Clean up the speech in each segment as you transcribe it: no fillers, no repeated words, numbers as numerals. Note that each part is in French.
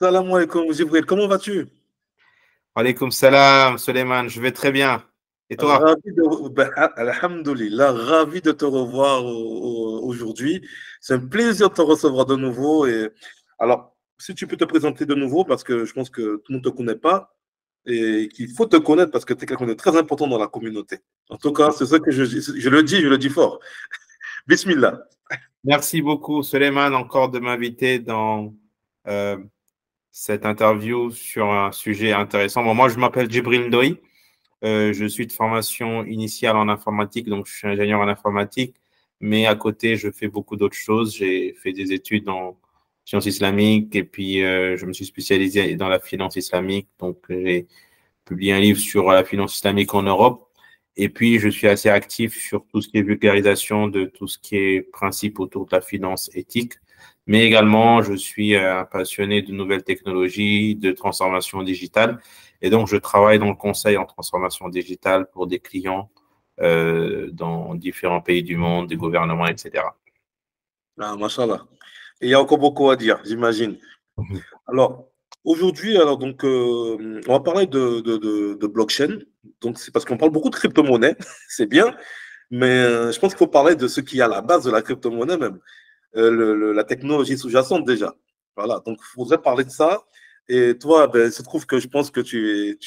Salam alaikum, Jibril, comment vas-tu? Alaykoum salam, Suleiman, je vais très bien. Et toi? Ravi de, alhamdoulilah, ravi de te revoir aujourd'hui. C'est un plaisir de te recevoir de nouveau. Alors, si tu peux te présenter de nouveau, parce que je pense que tout le monde ne te connaît pas et qu'il faut te connaître parce que tu es quelqu'un de très important dans la communauté. En tout cas, c'est ça que je le dis fort. Bismillah. Merci beaucoup, Suleiman, encore de m'inviter dans euh, cette interview sur un sujet intéressant. Bon, moi, je m'appelle Djibril Ndoye. Je suis de formation initiale en informatique, donc je suis ingénieur en informatique, mais à côté, je fais beaucoup d'autres choses. J'ai fait des études en sciences islamiques et puis je me suis spécialisé dans la finance islamique. Donc, j'ai publié un livre sur la finance islamique en Europe. Et puis, je suis assez actif sur tout ce qui est vulgarisation de tout ce qui est principe autour de la finance éthique. Mais également, je suis un passionné de nouvelles technologies, de transformation digitale. Et donc, je travaille dans le conseil en transformation digitale pour des clients dans différents pays du monde, des gouvernements, etc. Ah, machallah. Et il y a encore beaucoup à dire, j'imagine. Alors, aujourd'hui, on va parler de blockchain. Donc, c'est parce qu'on parle beaucoup de crypto-monnaie, c'est bien, mais je pense qu'il faut parler de ce qui est à la base de la crypto-monnaie même, la technologie sous-jacente déjà. Voilà, donc il faudrait parler de ça. Et toi, ben, il se trouve que je pense que tu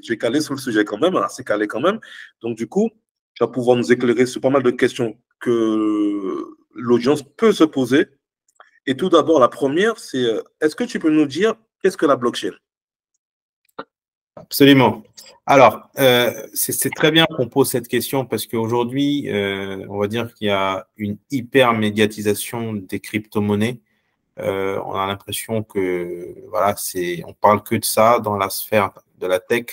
es calé sur le sujet quand même, assez calé quand même. Donc, du coup, tu vas pouvoir nous éclairer sur pas mal de questions que l'audience peut se poser. Et tout d'abord, la première, c'est est-ce que tu peux nous dire qu'est-ce que la blockchain? Absolument. Alors, c'est très bien qu'on pose cette question parce qu'aujourd'hui, on va dire qu'il y a une hyper médiatisation des crypto-monnaies. On a l'impression que voilà, on parle que de ça dans la sphère de la tech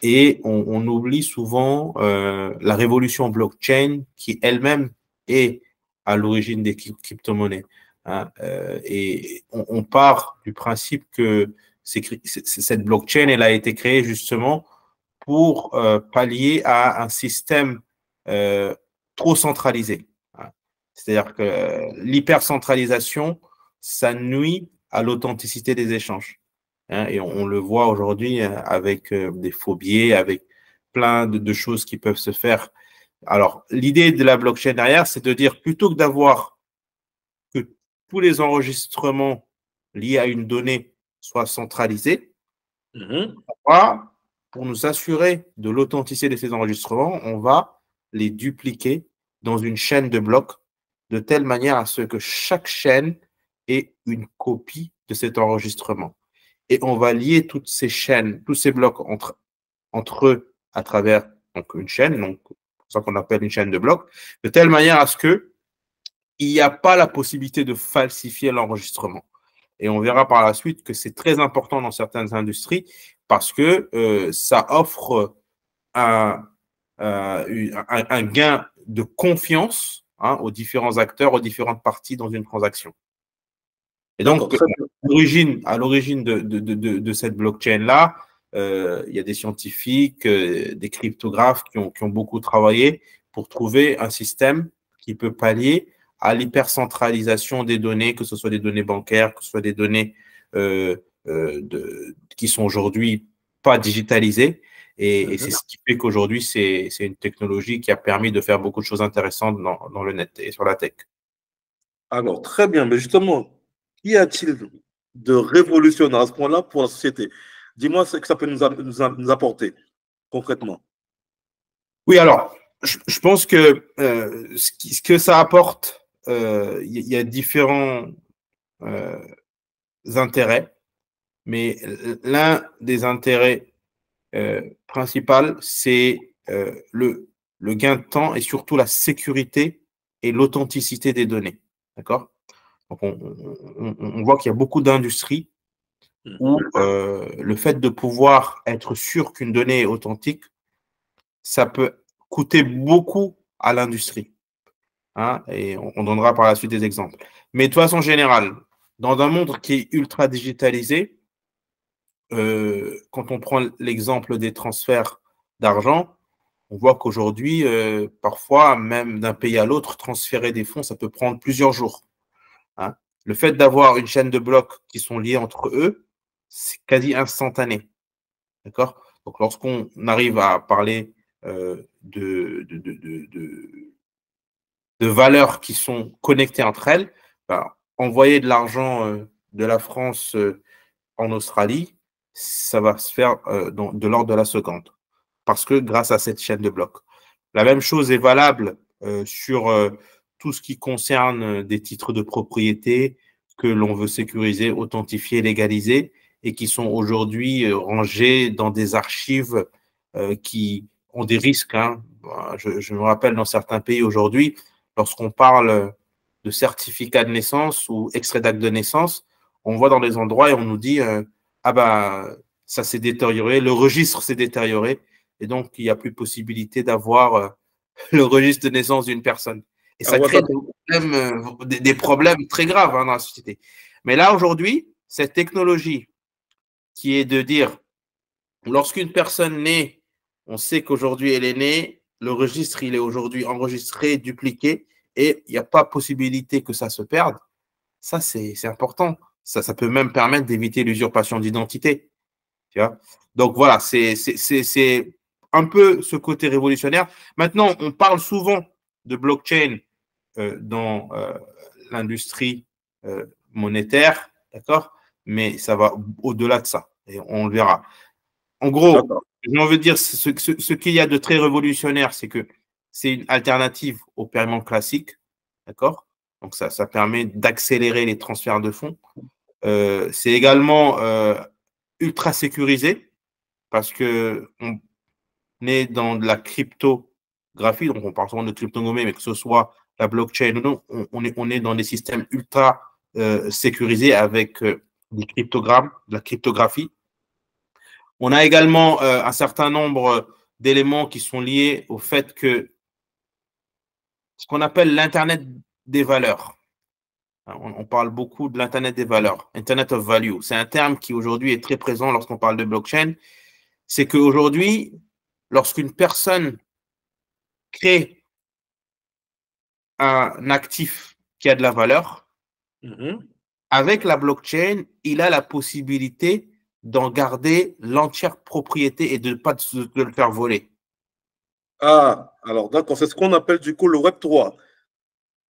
et on oublie souvent la révolution blockchain qui elle-même est à l'origine des crypto-monnaies. Hein. Et on part du principe que cette blockchain, elle a été créée justement pour pallier à un système euh, trop centralisé. Hein. C'est-à-dire que l'hypercentralisation, ça nuit à l'authenticité des échanges. Hein, et on le voit aujourd'hui avec des faux billets, avec plein de choses qui peuvent se faire. Alors, l'idée de la blockchain derrière, c'est de dire plutôt que d'avoir que tous les enregistrements liés à une donnée soient centralisés, Mhm. pour nous assurer de l'authenticité de ces enregistrements, on va les dupliquer dans une chaîne de blocs de telle manière à ce que chaque chaîne ait une copie de cet enregistrement. Et on va lier toutes ces chaînes, tous ces blocs entre eux à travers donc, une chaîne, donc c'est ça qu'on appelle une chaîne de blocs, de telle manière à ce que il n'y a pas la possibilité de falsifier l'enregistrement. Et on verra par la suite que c'est très important dans certaines industries parce que ça offre un, un gain de confiance hein, aux différents acteurs, aux différentes parties dans une transaction. Et D'accord, donc, très bien. à l'origine de cette blockchain-là, il y a des scientifiques, des cryptographes qui ont beaucoup travaillé pour trouver un système qui peut pallier à l'hypercentralisation des données, que ce soit des données bancaires, que ce soit des données euh, qui sont aujourd'hui pas digitalisées. Et c'est Mhm. ce qui fait qu'aujourd'hui, c'est une technologie qui a permis de faire beaucoup de choses intéressantes dans le net et sur la tech. Alors, très bien. Mais justement, qu'y a-t-il de révolutionnaire à ce point-là pour la société? Dis-moi ce que ça peut nous apporter concrètement. Oui, alors, je pense que ce que ça apporte, y a différents euh, intérêts, mais l'un des intérêts principaux, c'est le gain de temps et surtout la sécurité et l'authenticité des données. D'accord? Donc, on voit qu'il y a beaucoup d'industries où Mhm. le fait de pouvoir être sûr qu'une donnée est authentique, ça peut coûter beaucoup à l'industrie. Hein, et on donnera par la suite des exemples. Mais de façon générale, dans un monde qui est ultra digitalisé, quand on prend l'exemple des transferts d'argent, on voit qu'aujourd'hui, parfois, même d'un pays à l'autre, transférer des fonds, ça peut prendre plusieurs jours. Hein. Le fait d'avoir une chaîne de blocs qui sont liés entre eux, c'est quasi instantané. D'accord? Donc, lorsqu'on arrive à parler de valeurs qui sont connectées entre elles, ben, envoyer de l'argent de la France en Australie, ça va se faire de l'ordre de la seconde. Parce que grâce à cette chaîne de blocs. La même chose est valable sur tout ce qui concerne des titres de propriété que l'on veut sécuriser, authentifier, légaliser et qui sont aujourd'hui rangés dans des archives qui ont des risques. Hein. Je me rappelle dans certains pays aujourd'hui, lorsqu'on parle de certificat de naissance ou extrait d'acte de naissance, on voit dans des endroits et on nous dit ah ben ça s'est détérioré, le registre s'est détérioré et donc il n'y a plus possibilité d'avoir le registre de naissance d'une personne. Et ça crée des problèmes très graves hein, dans la société. Mais là, aujourd'hui, cette technologie qui est de dire, lorsqu'une personne naît, on sait qu'aujourd'hui elle est née, le registre, il est aujourd'hui enregistré, dupliqué, et il n'y a pas possibilité que ça se perde. Ça, c'est important. Ça peut même permettre d'éviter l'usurpation d'identité. Donc voilà, c'est un peu ce côté révolutionnaire. Maintenant, on parle souvent de blockchain dans l'industrie monétaire, d'accord? Mais ça va au-delà de ça, et on le verra. En gros, j'ai envie de dire, ce qu'il y a de très révolutionnaire, c'est que c'est une alternative au paiement classique, d'accord? Donc ça permet d'accélérer les transferts de fonds. C'est également ultra sécurisé parce qu'on est dans de la cryptographie, donc on parle souvent de crypto-monnaie, mais que ce soit la blockchain ou non, on est dans des systèmes ultra sécurisés avec des cryptogrammes, de la cryptographie. On a également un certain nombre d'éléments qui sont liés au fait que ce qu'on appelle l'Internet des valeurs. On parle beaucoup de l'Internet des valeurs, Internet of Value. C'est un terme qui aujourd'hui est très présent lorsqu'on parle de blockchain. C'est qu'aujourd'hui, lorsqu'une personne crée un actif qui a de la valeur, avec la blockchain, il a la possibilité d'en garder l'entière propriété et de ne pas de le faire voler. Ah, alors d'accord, c'est ce qu'on appelle du coup le Web3.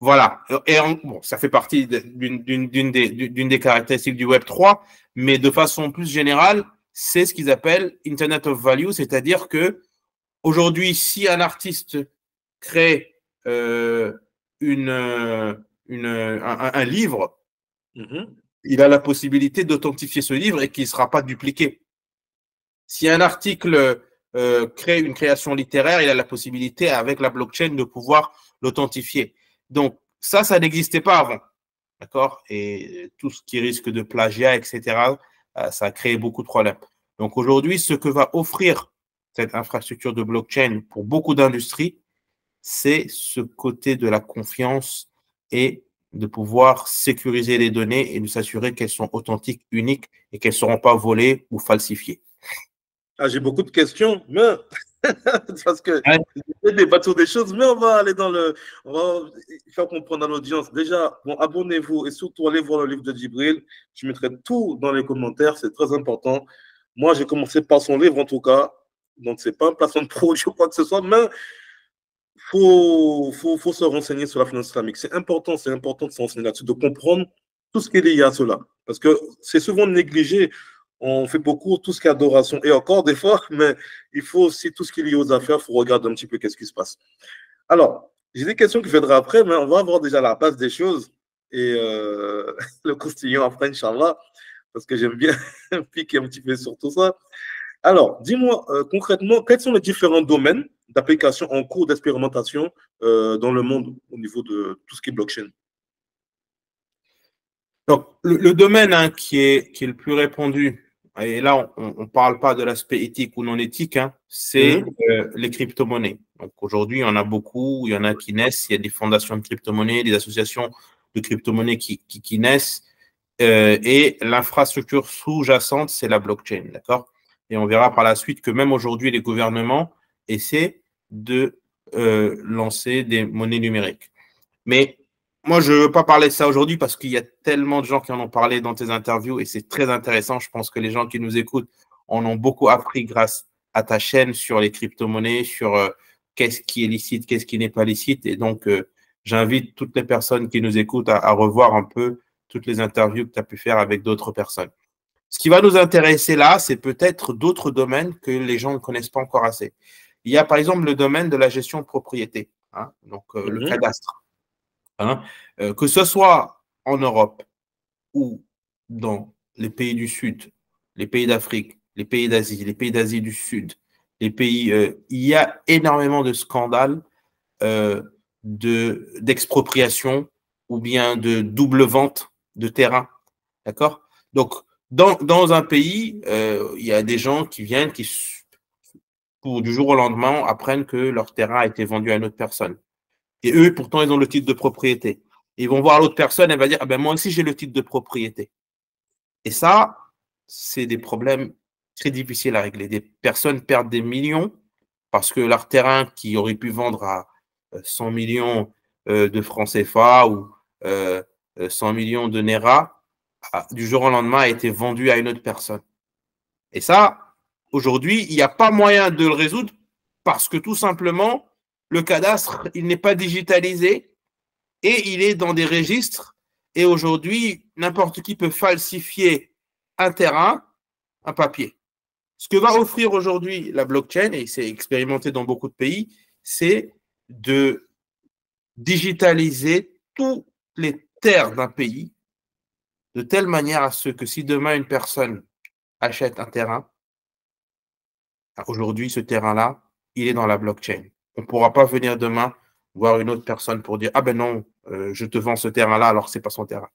Voilà, et bon, ça fait partie d'une des caractéristiques du Web3, mais de façon plus générale, c'est ce qu'ils appellent Internet of Value, c'est-à-dire que aujourd'hui, si un artiste crée un livre, il a la possibilité d'authentifier ce livre et qu'il ne sera pas dupliqué. Si un article crée une création littéraire, il a la possibilité, avec la blockchain, de pouvoir l'authentifier. Donc, ça n'existait pas avant. D'accord? Et tout ce qui risque de plagiat, etc., ça a créé beaucoup de problèmes. Donc, aujourd'hui, ce que va offrir cette infrastructure de blockchain pour beaucoup d'industries, c'est ce côté de la confiance et de pouvoir sécuriser les données et de s'assurer qu'elles sont authentiques, uniques et qu'elles ne seront pas volées ou falsifiées. Ah, j'ai beaucoup de questions, mais parce que je débattre sur des choses, mais on va aller dans le. On va faire comprendre à l'audience. Déjà, bon, abonnez-vous et surtout allez voir le livre de Djibril. Je mettrai tout dans les commentaires, c'est très important. Moi, j'ai commencé par son livre en tout cas. Donc, ce n'est pas un placement de produit ou quoi que ce soit, mais faut se renseigner sur la finance islamique. C'est important de se renseigner là-dessus, de comprendre tout ce qui est lié à cela. Parce que c'est souvent négligé. On fait beaucoup tout ce qui est adoration et encore des fois, mais il faut aussi tout ce qui est lié aux affaires, il faut regarder un petit peu qu'est-ce qui se passe. Alors, j'ai des questions qui viendront après, mais on va voir déjà la base des choses et le croustillant après, Inch'Allah, parce que j'aime bien piquer un petit peu sur tout ça. Alors, dis-moi concrètement, quels sont les différents domaines d'application en cours d'expérimentation dans le monde au niveau de tout ce qui est blockchain? Donc, le domaine qui est le plus répandu, et là, on ne parle pas de l'aspect éthique ou non éthique, c'est les crypto-monnaies. Donc, aujourd'hui, il y en a beaucoup, il y en a qui naissent, il y a des fondations de crypto-monnaies, des associations de crypto-monnaies qui naissent, et l'infrastructure sous-jacente, c'est la blockchain, d'accord? Et on verra par la suite que même aujourd'hui, les gouvernements essaient de lancer des monnaies numériques. Mais moi, je ne veux pas parler de ça aujourd'hui parce qu'il y a tellement de gens qui en ont parlé dans tes interviews et c'est très intéressant. Je pense que les gens qui nous écoutent en ont beaucoup appris grâce à ta chaîne sur les crypto-monnaies, sur qu'est-ce qui est licite, qu'est-ce qui n'est pas licite. Et donc, j'invite toutes les personnes qui nous écoutent à revoir un peu toutes les interviews que tu as pu faire avec d'autres personnes. Ce qui va nous intéresser là, c'est peut-être d'autres domaines que les gens ne connaissent pas encore assez. Il y a par exemple le domaine de la gestion de propriété, hein, donc le cadastre. Hein, que ce soit en Europe ou dans les pays du Sud, les pays d'Afrique, les pays d'Asie du Sud, les pays, il y a énormément de scandales d'expropriation ou bien de double vente de terrain. D'accord? Donc, dans un pays, il y a des gens qui viennent, qui, pour du jour au lendemain, apprennent que leur terrain a été vendu à une autre personne. Et eux, pourtant, ils ont le titre de propriété. Ils vont voir l'autre personne, elle va dire, ah ben moi aussi, j'ai le titre de propriété. Et ça, c'est des problèmes très difficiles à régler. Des personnes perdent des millions parce que leur terrain qui aurait pu vendre à 100 millions de francs CFA ou 100 millions de NERA, du jour au lendemain, a été vendu à une autre personne. Et ça, aujourd'hui, il n'y a pas moyen de le résoudre parce que tout simplement, le cadastre, il n'est pas digitalisé et il est dans des registres. Et aujourd'hui, n'importe qui peut falsifier un terrain, un papier. Ce que va offrir aujourd'hui la blockchain, et c'est expérimenté dans beaucoup de pays, c'est de digitaliser toutes les terres d'un pays de telle manière à ce que si demain une personne achète un terrain, aujourd'hui, ce terrain-là, il est dans la blockchain. On ne pourra pas venir demain voir une autre personne pour dire « Ah ben non, je te vends ce terrain-là alors que ce n'est pas son terrain. »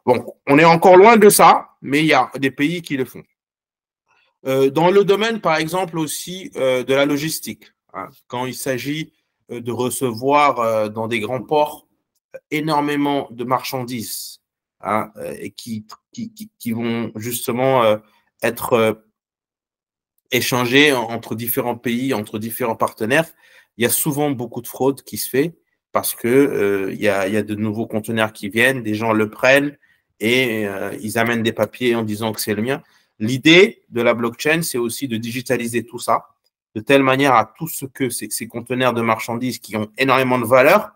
Bon, on est encore loin de ça, mais il y a des pays qui le font. Dans le domaine, par exemple, aussi de la logistique, hein, quand il s'agit de recevoir dans des grands ports énormément de marchandises hein, et qui vont justement être échangées entre différents pays, entre différents partenaires, il y a souvent beaucoup de fraude qui se fait parce que il y a de nouveaux conteneurs qui viennent, des gens le prennent et ils amènent des papiers en disant que c'est le mien. L'idée de la blockchain, c'est aussi de digitaliser tout ça de telle manière à tout ce que ces conteneurs de marchandises qui ont énormément de valeur,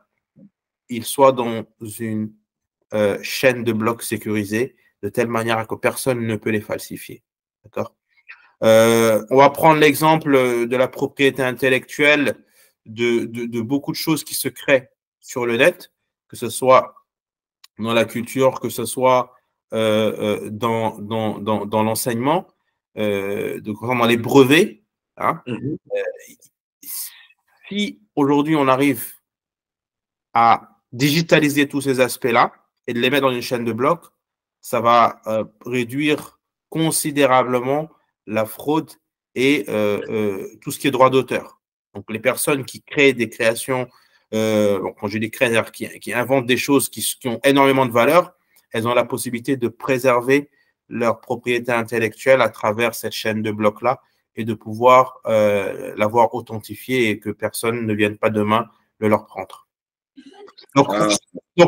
ils soient dans une chaîne de blocs sécurisée de telle manière à que personne ne peut les falsifier. D'accord? On va prendre l'exemple de la propriété intellectuelle de beaucoup de choses qui se créent sur le net, que ce soit dans la culture, que ce soit dans l'enseignement, dans les brevets. Hein. Si aujourd'hui on arrive à digitaliser tous ces aspects-là et de les mettre dans une chaîne de blocs, ça va réduire considérablement la fraude et tout ce qui est droit d'auteur. Donc, les personnes qui créent des créations, quand je dis créer, qui inventent des choses qui ont énormément de valeur, elles ont la possibilité de préserver leur propriété intellectuelle à travers cette chaîne de blocs-là et de pouvoir l'avoir authentifiée et que personne ne vienne pas demain le leur prendre. Donc,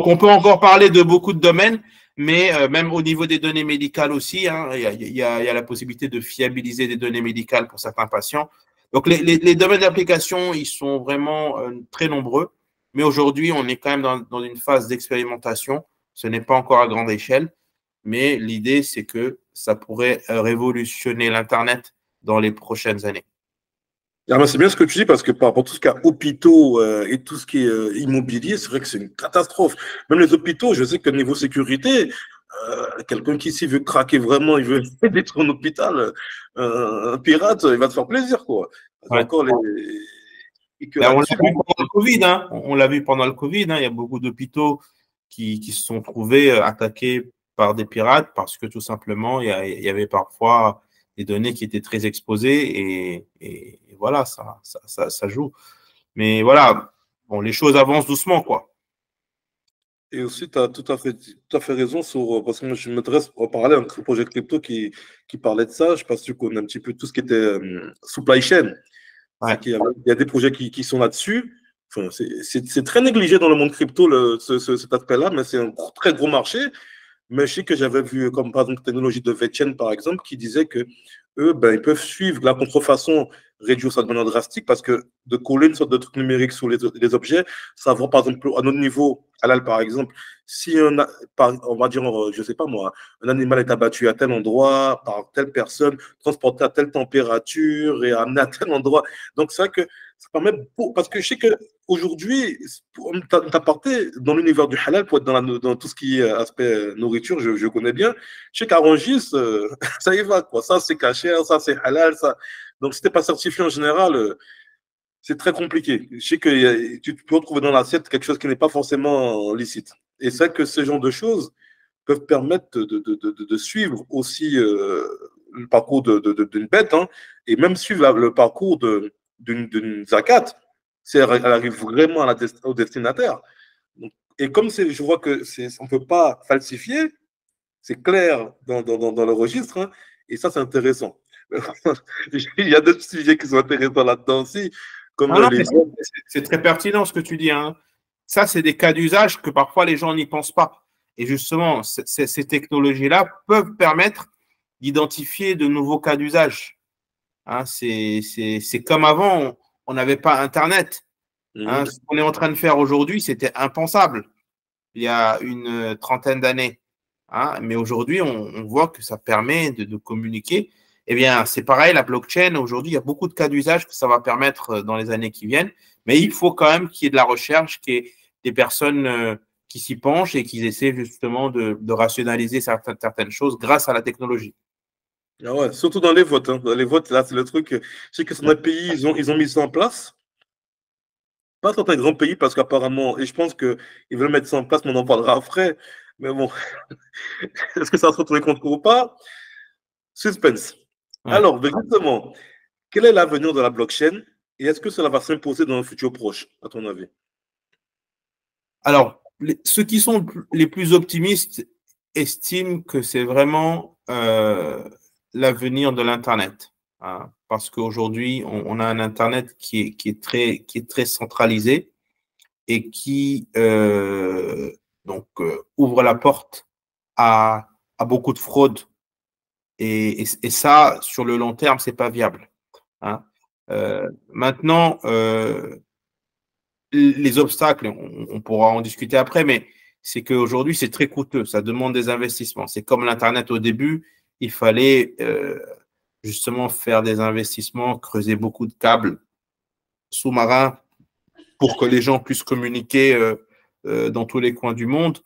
on peut encore parler de beaucoup de domaines, mais même au niveau des données médicales aussi, hein, il y a la possibilité de fiabiliser des données médicales pour certains patients. Donc, les domaines d'application, ils sont vraiment très nombreux, mais aujourd'hui, on est quand même dans une phase d'expérimentation. Ce n'est pas encore à grande échelle, mais l'idée, c'est que ça pourrait révolutionner l'Internet dans les prochaines années. Ah, c'est bien ce que tu dis parce que par rapport à tout ce qui est hôpitaux et tout ce qui est immobilier, c'est vrai que c'est une catastrophe. Même les hôpitaux, je sais que niveau sécurité, quelqu'un qui ici veut craquer vraiment, il veut détruire un hôpital, un pirate, il va te faire plaisir, quoi. Ouais. Encore les... Ben, on l'a vu pendant le Covid, hein. On l'a vu pendant le Covid, hein. Il y a beaucoup d'hôpitaux qui se sont trouvés attaqués par des pirates parce que tout simplement, il y avait parfois des données qui étaient très exposées et voilà, ça joue. Mais voilà, bon, les choses avancent doucement, quoi. Et aussi, tu as tout à fait raison sur, parce que moi, je m'intéresse à parler d'un projet crypto qui parlait de ça. Je ne sais pas si tu connais un petit peu tout ce qui était supply chain. Ouais. Il y a des projets qui sont là-dessus. Enfin, c'est très négligé dans le monde crypto, cet aspect-là, mais c'est un très gros marché. Mais je sais que j'avais vu, comme par exemple, technologie de VeChain, par exemple, qui disait que eux, ben, ils peuvent suivre la contrefaçon, réduire ça de manière drastique, parce que de coller une sorte de truc numérique sur les objets, savoir, par exemple, à notre niveau, halal, par exemple, si on va dire, je sais pas moi, un animal est abattu à tel endroit, par telle personne, transporté à telle température et amené à tel endroit. Donc, c'est vrai que ça permet, parce que je sais que aujourd'hui, t'apporter dans l'univers du halal, pour être dans tout ce qui est aspect nourriture, je connais bien. Je sais qu'à Rungis, ça y va, quoi. Ça, c'est caché, ça, c'est halal, ça. Donc, si t'es pas certifié en général, c'est très compliqué. Je sais que tu peux retrouver dans l'assiette quelque chose qui n'est pas forcément licite. Et c'est vrai que ce genre de choses peuvent permettre de suivre aussi le parcours d'une bête, hein, et même suivre le parcours d'une zakat, si elle arrive vraiment au destinataire. Donc, et comme je vois que on ne peut pas falsifier, c'est clair dans le registre, hein, et ça, c'est intéressant. Il y a d'autres sujets qui sont intéressants là-dedans aussi, comme Non, non, les... c'est très pertinent ce que tu dis, hein. Ça, c'est des cas d'usage que parfois les gens n'y pensent pas. Et justement, ces technologies-là peuvent permettre d'identifier de nouveaux cas d'usage. Hein, c'est comme avant, on n'avait pas Internet. Hein. Ce qu'on est en train de faire aujourd'hui, c'était impensable il y a une trentaine d'années. Hein. Mais aujourd'hui, on voit que ça permet de communiquer. Eh bien, c'est pareil, la blockchain, aujourd'hui, il y a beaucoup de cas d'usage que ça va permettre dans les années qui viennent. Mais il faut quand même qu'il y ait de la recherche, qu'il y ait des personnes qui s'y penchent et qui essaient justement de rationaliser certaines choses grâce à la technologie. Ah ouais, surtout dans les votes. Hein. Dans les votes, là, c'est le truc. Je sais que certains pays, ils ont mis ça en place. Pas certains grands pays, parce qu'apparemment, et je pense qu'ils veulent mettre ça en place, mais on en parlera après. Mais bon, est-ce que ça va se retrouver contre ou pas? Suspense. Ouais. Alors, justement, quel est l'avenir de la blockchain et est-ce que cela va s'imposer dans un futur proche, à ton avis? Alors, ceux qui sont les plus optimistes estiment que c'est vraiment l'avenir de l'Internet. Hein, parce qu'aujourd'hui, on a un Internet qui est très centralisé et qui ouvre la porte à beaucoup de fraudes. Et ça, sur le long terme, c'est pas viable. Hein. Maintenant, les obstacles, on pourra en discuter après, mais c'est qu'aujourd'hui, c'est très coûteux. Ça demande des investissements. C'est comme l'Internet au début, il fallait justement faire des investissements, creuser beaucoup de câbles sous-marins pour que les gens puissent communiquer dans tous les coins du monde.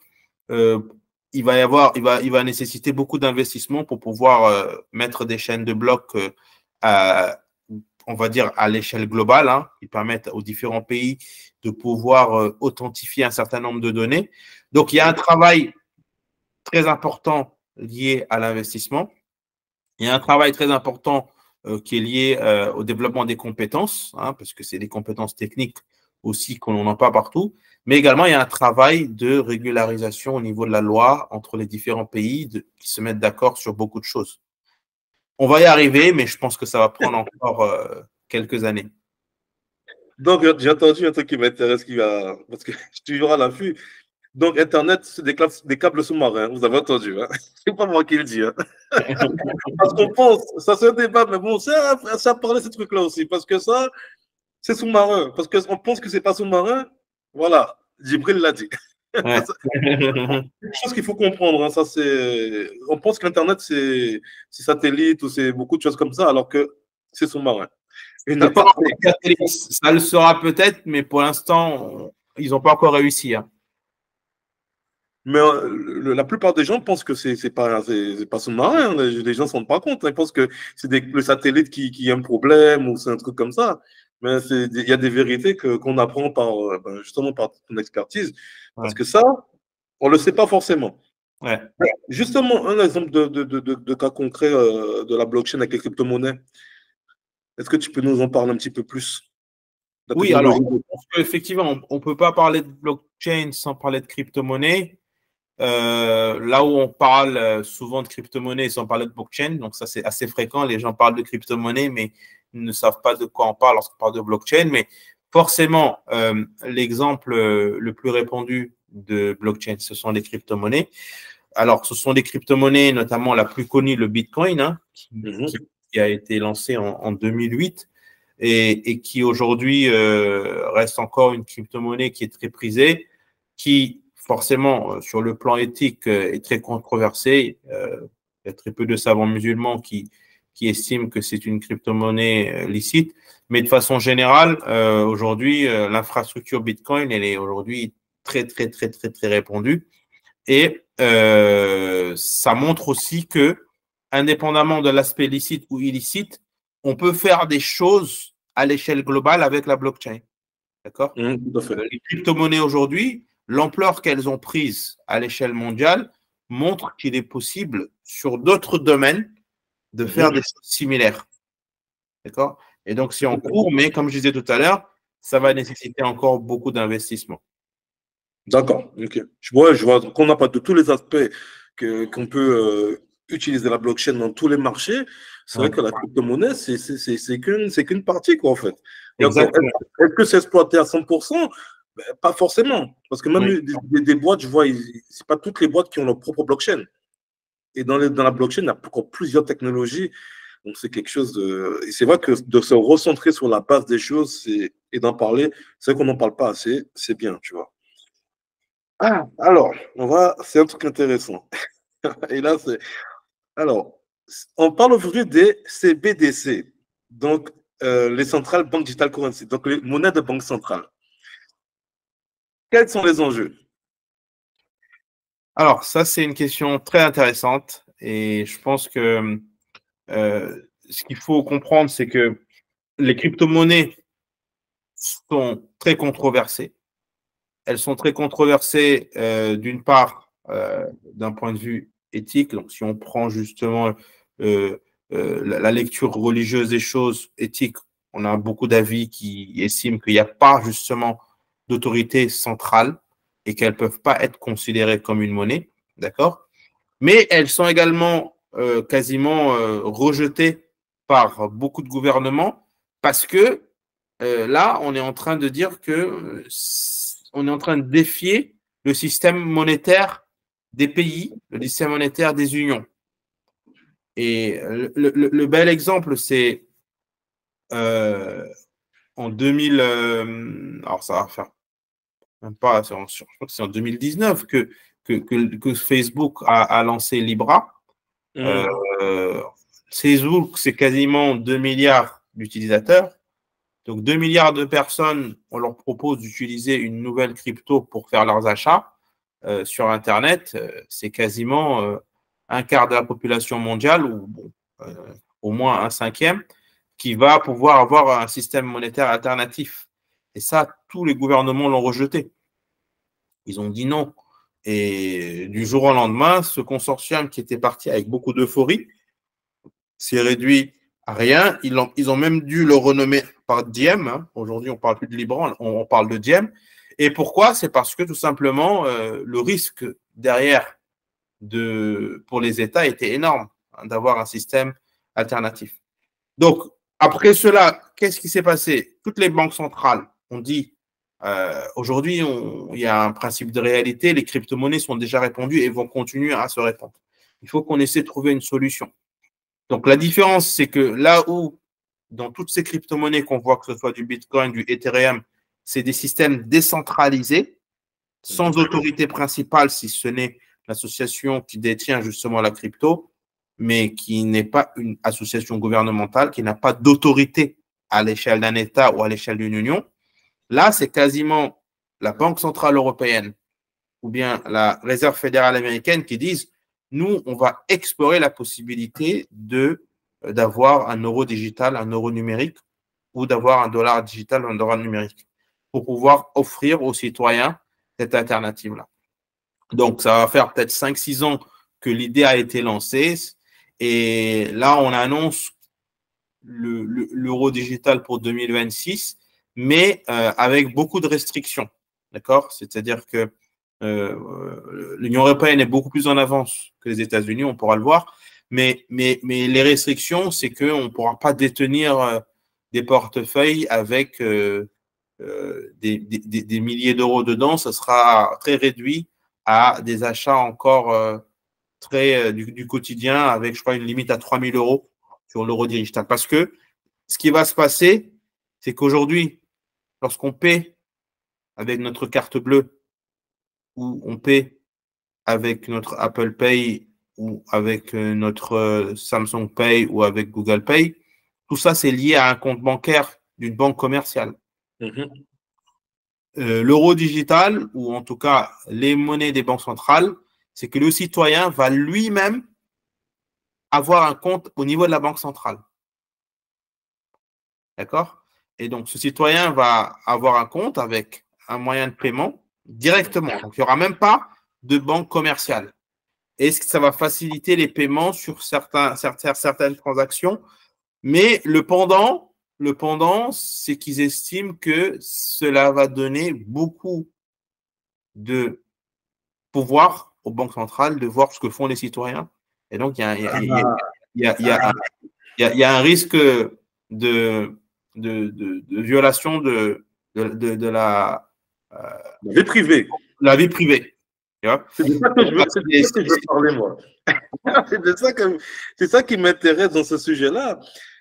Il va nécessiter beaucoup d'investissements pour pouvoir mettre des chaînes de blocs on va dire à l'échelle globale, hein, qui permettent aux différents pays de pouvoir authentifier un certain nombre de données. Donc, il y a un travail très important lié à l'investissement. Il y a un travail très important qui est lié au développement des compétences, hein, parce que c'est des compétences techniques aussi qu'on n'a pas partout. Mais également, il y a un travail de régularisation au niveau de la loi entre les différents pays qui se mettent d'accord sur beaucoup de choses. On va y arriver, mais je pense que ça va prendre encore quelques années. Donc, j'ai entendu un truc qui m'intéresse, parce que je suis toujours à l'affût. Donc, Internet, c'est des câbles sous-marins, vous avez entendu. Hein? C'est pas moi qui le dis. Hein? Parce qu'on pense, ça c'est un débat, mais bon, ça parlait de ces trucs-là aussi, parce que ça, c'est sous-marin. Parce qu'on pense que c'est pas sous-marin, voilà, Djibril l'a dit. Ouais. Une chose qu'il faut comprendre, hein, on pense qu'Internet, c'est satellite ou c'est beaucoup de choses comme ça, alors que c'est sous-marin. Ça le sera peut-être, mais pour l'instant, ils n'ont pas encore réussi. Hein. Mais la plupart des gens pensent que c'est pas sous-marin. Hein. Les gens ne se rendent pas compte. Hein. Ils pensent que c'est le satellite qui a un problème ou c'est un truc comme ça. Mais il y a des vérités qu'on apprend justement par ton expertise. Parce que ça, on ne le sait pas forcément. Ouais. Justement, un exemple de cas concret de la blockchain avec les crypto-monnaies. Est-ce que tu peux nous en parler un petit peu plus? Oui, alors, effectivement, on ne peut pas parler de blockchain sans parler de crypto-monnaie. Là où on parle souvent de crypto-monnaie sans parler de blockchain, donc ça c'est assez fréquent, les gens parlent de crypto-monnaie mais ils ne savent pas de quoi on parle lorsqu'on parle de blockchain, mais forcément, l'exemple le plus répandu de blockchain, ce sont les crypto-monnaies. Alors, ce sont des crypto-monnaies, notamment la plus connue, le Bitcoin, hein, qui a été lancé en 2008 et qui aujourd'hui reste encore une crypto-monnaie qui est très prisée, qui forcément, sur le plan éthique, est très controversée. Il y a très peu de savants musulmans qui estiment que c'est une crypto-monnaie licite. Mais de façon générale, aujourd'hui, l'infrastructure Bitcoin, elle est aujourd'hui très, très, très, très, très répandue. Et ça montre aussi que, indépendamment de l'aspect licite ou illicite, on peut faire des choses à l'échelle globale avec la blockchain. D'accord? Tout à fait. Les crypto-monnaies aujourd'hui, l'ampleur qu'elles ont prise à l'échelle mondiale montre qu'il est possible, sur d'autres domaines, de faire des choses similaires. D'accord? Et donc, c'est en cours, mais comme je disais tout à l'heure, ça va nécessiter encore beaucoup d'investissement. D'accord, ok. Je vois qu'on n'a pas de tous les aspects qu'on peut utiliser la blockchain dans tous les marchés. C'est vrai que la crypto-monnaie, c'est qu'une partie, quoi, en fait. Exactement. Est-ce que c'est exploité à 100%? Ben, pas forcément. Parce que même des boîtes, je vois, c'est pas toutes les boîtes qui ont leur propre blockchain. Et dans la blockchain, il y a encore plusieurs technologies. Donc, c'est quelque chose de. Et c'est vrai que de se recentrer sur la base des choses et d'en parler, c'est vrai qu'on n'en parle pas assez, c'est bien, tu vois. Ah, alors, c'est un truc intéressant. Et là, c'est. Alors, on parle aujourd'hui des CBDC, donc les centrales bank digital currency, donc les monnaies de banque centrale. Quels sont les enjeux? Alors, ça, c'est une question très intéressante. Et je pense que ce qu'il faut comprendre, c'est que les crypto-monnaies sont très controversées. Elles sont très controversées, d'une part, d'un point de vue éthique. Donc, si on prend justement la lecture religieuse des choses éthiques, on a beaucoup d'avis qui estiment qu'il n'y a pas justement d'autorité centrale et qu'elles ne peuvent pas être considérées comme une monnaie. D'accord? Mais elles sont également quasiment rejetées par beaucoup de gouvernements parce que là, on est en train de dire que on est en train de défier le système monétaire des pays, le système monétaire des unions. Et le bel exemple, c'est en 2000, alors ça va faire même pas, je crois que c'est en 2019 que Facebook a lancé Libra. Facebook, c'est quasiment 2 milliards d'utilisateurs. Donc, 2 milliards de personnes, on leur propose d'utiliser une nouvelle crypto pour faire leurs achats sur Internet. C'est quasiment un quart de la population mondiale, ou au moins un cinquième, qui va pouvoir avoir un système monétaire alternatif. Et ça, tous les gouvernements l'ont rejeté. Ils ont dit non. Et du jour au lendemain, ce consortium qui était parti avec beaucoup d'euphorie s'est réduit à rien. Ils ont même dû le renommer par Diem. Hein. Aujourd'hui, on ne parle plus de Libra, on parle de Diem. Et pourquoi? C'est parce que tout simplement, le risque derrière pour les États était énorme, hein, d'avoir un système alternatif. Donc, après cela, qu'est-ce qui s'est passé? Toutes les banques centrales ont dit, aujourd'hui, il y a un principe de réalité, les crypto-monnaies sont déjà répandues et vont continuer à se répandre. Il faut qu'on essaie de trouver une solution. Donc, la différence, c'est que là où, dans toutes ces crypto-monnaies qu'on voit, que ce soit du Bitcoin, du Ethereum, c'est des systèmes décentralisés, sans autorité principale, si ce n'est l'association qui détient justement la crypto, mais qui n'est pas une association gouvernementale, qui n'a pas d'autorité à l'échelle d'un État ou à l'échelle d'une union. Là, c'est quasiment la Banque centrale européenne ou bien la Réserve fédérale américaine qui disent, nous, on va explorer la possibilité d'avoir un euro digital, un euro numérique, ou d'avoir un dollar digital, un dollar numérique, pour pouvoir offrir aux citoyens cette alternative-là. Donc, ça va faire peut-être 5-6 ans que l'idée a été lancée. Et là, on annonce l'euro digital pour 2026, mais avec beaucoup de restrictions. D'accord? C'est-à-dire que l'Union européenne est beaucoup plus en avance que les États-Unis, on pourra le voir. Mais les restrictions, c'est qu'on ne pourra pas détenir des portefeuilles avec des milliers d'euros dedans, ce sera très réduit à des achats encore très du quotidien avec, je crois, une limite à 3 000 euros sur l'euro digital. Parce que ce qui va se passer, c'est qu'aujourd'hui, lorsqu'on paie avec notre carte bleue ou on paie avec notre Apple Pay ou avec notre Samsung Pay ou avec Google Pay, tout ça, c'est lié à un compte bancaire d'une banque commerciale. L'euro digital, ou en tout cas les monnaies des banques centrales, c'est que le citoyen va lui-même avoir un compte au niveau de la banque centrale. D'accord? Et donc, ce citoyen va avoir un compte avec un moyen de paiement directement. Donc, il n'y aura même pas de banque commerciale. Et ça va faciliter les paiements sur certaines transactions. Mais le pendant, c'est qu'ils estiment que cela va donner beaucoup de pouvoir aux banques centrales de voir ce que font les citoyens. Et donc, il y a un risque de violation de la vie privée. La vie privée. C'est de ça que je veux parler, moi. C'est ça qui m'intéresse dans ce sujet-là.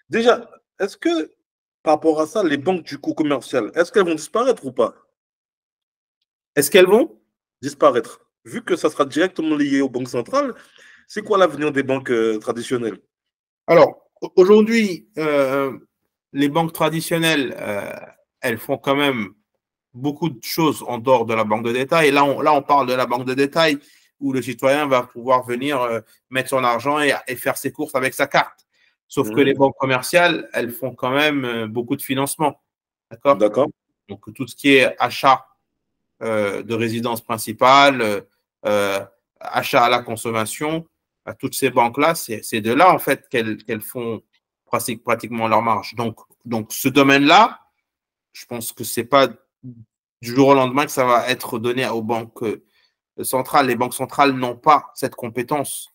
Déjà, est-ce que par rapport à ça, les banques du coup commerciales, est-ce qu'elles vont disparaître ou pas? Est-ce qu'elles vont disparaître? Vu que ça sera directement lié aux banques centrales, c'est quoi l'avenir des banques traditionnelles? Alors, aujourd'hui, les banques traditionnelles, elles font quand même beaucoup de choses en dehors de la banque de détail. Et là, on parle de la banque de détail où le citoyen va pouvoir venir mettre son argent et faire ses courses avec sa carte. Sauf que les banques commerciales, elles font quand même beaucoup de financement. D'accord? D'accord. Donc, tout ce qui est achat de résidence principale, achat à la consommation, à toutes ces banques-là, c'est de là, en fait, qu'elles font pratiquement leur marge. Donc ce domaine-là, je pense que ce n'est pas du jour au lendemain que ça va être donné aux banques centrales. Les banques centrales n'ont pas cette compétence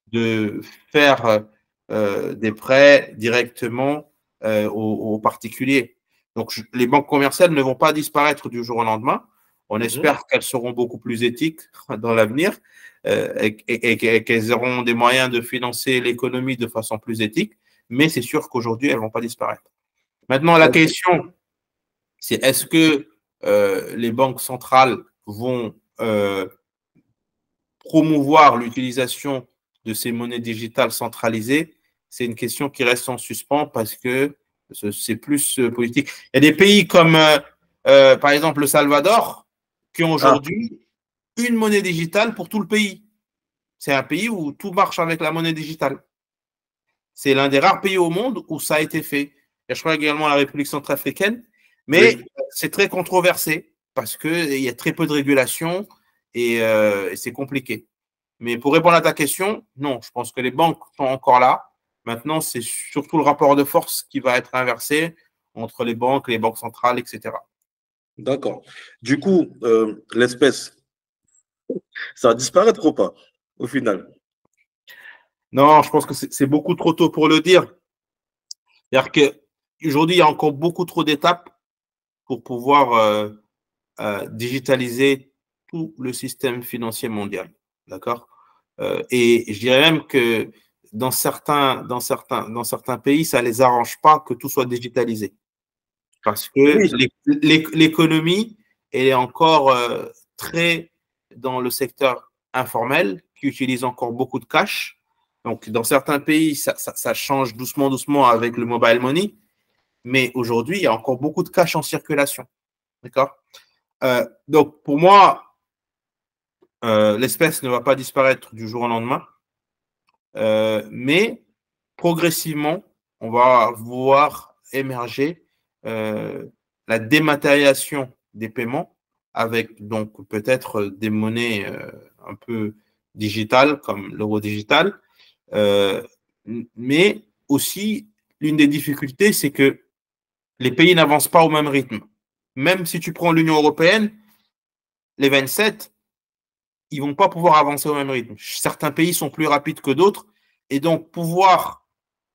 de faire des prêts directement aux particuliers. Donc, les banques commerciales ne vont pas disparaître du jour au lendemain. On espère qu'elles seront beaucoup plus éthiques dans l'avenir et qu'elles auront des moyens de financer l'économie de façon plus éthique. Mais c'est sûr qu'aujourd'hui, elles ne vont pas disparaître. Maintenant, la question, c'est est-ce que les banques centrales vont promouvoir l'utilisation de ces monnaies digitales centralisées? C'est une question qui reste en suspens parce que c'est plus politique. Il y a des pays comme, par exemple, le Salvador, qui ont aujourd'hui une monnaie digitale pour tout le pays. C'est un pays où tout marche avec la monnaie digitale. C'est l'un des rares pays au monde où ça a été fait. Et je crois également la République centrafricaine, mais c'est très controversé parce qu'il y a très peu de régulation et c'est compliqué. Mais pour répondre à ta question, non, je pense que les banques sont encore là. Maintenant, c'est surtout le rapport de force qui va être inversé entre les banques centrales, etc. D'accord. Du coup, l'espèce, ça va disparaître ou pas, au final? Non, je pense que c'est beaucoup trop tôt pour le dire. C'est-à-dire qu'aujourd'hui, il y a encore beaucoup trop d'étapes pour pouvoir digitaliser tout le système financier mondial. D'accord? Et je dirais même que dans certains pays, ça ne les arrange pas que tout soit digitalisé. Parce que l'économie, elle est encore très dans le secteur informel, qui utilise encore beaucoup de cash. Donc, dans certains pays, ça change doucement avec le mobile money. Mais aujourd'hui, il y a encore beaucoup de cash en circulation. D'accord? Donc, pour moi, l'espèce ne va pas disparaître du jour au lendemain. Mais progressivement, on va voir émerger la dématérialisation des paiements avec donc peut-être des monnaies un peu digitales comme l'euro digital. Mais aussi, l'une des difficultés, c'est que les pays n'avancent pas au même rythme. Même si tu prends l'Union européenne, les 27, ils ne vont pas pouvoir avancer au même rythme. Certains pays sont plus rapides que d'autres. Et donc, pouvoir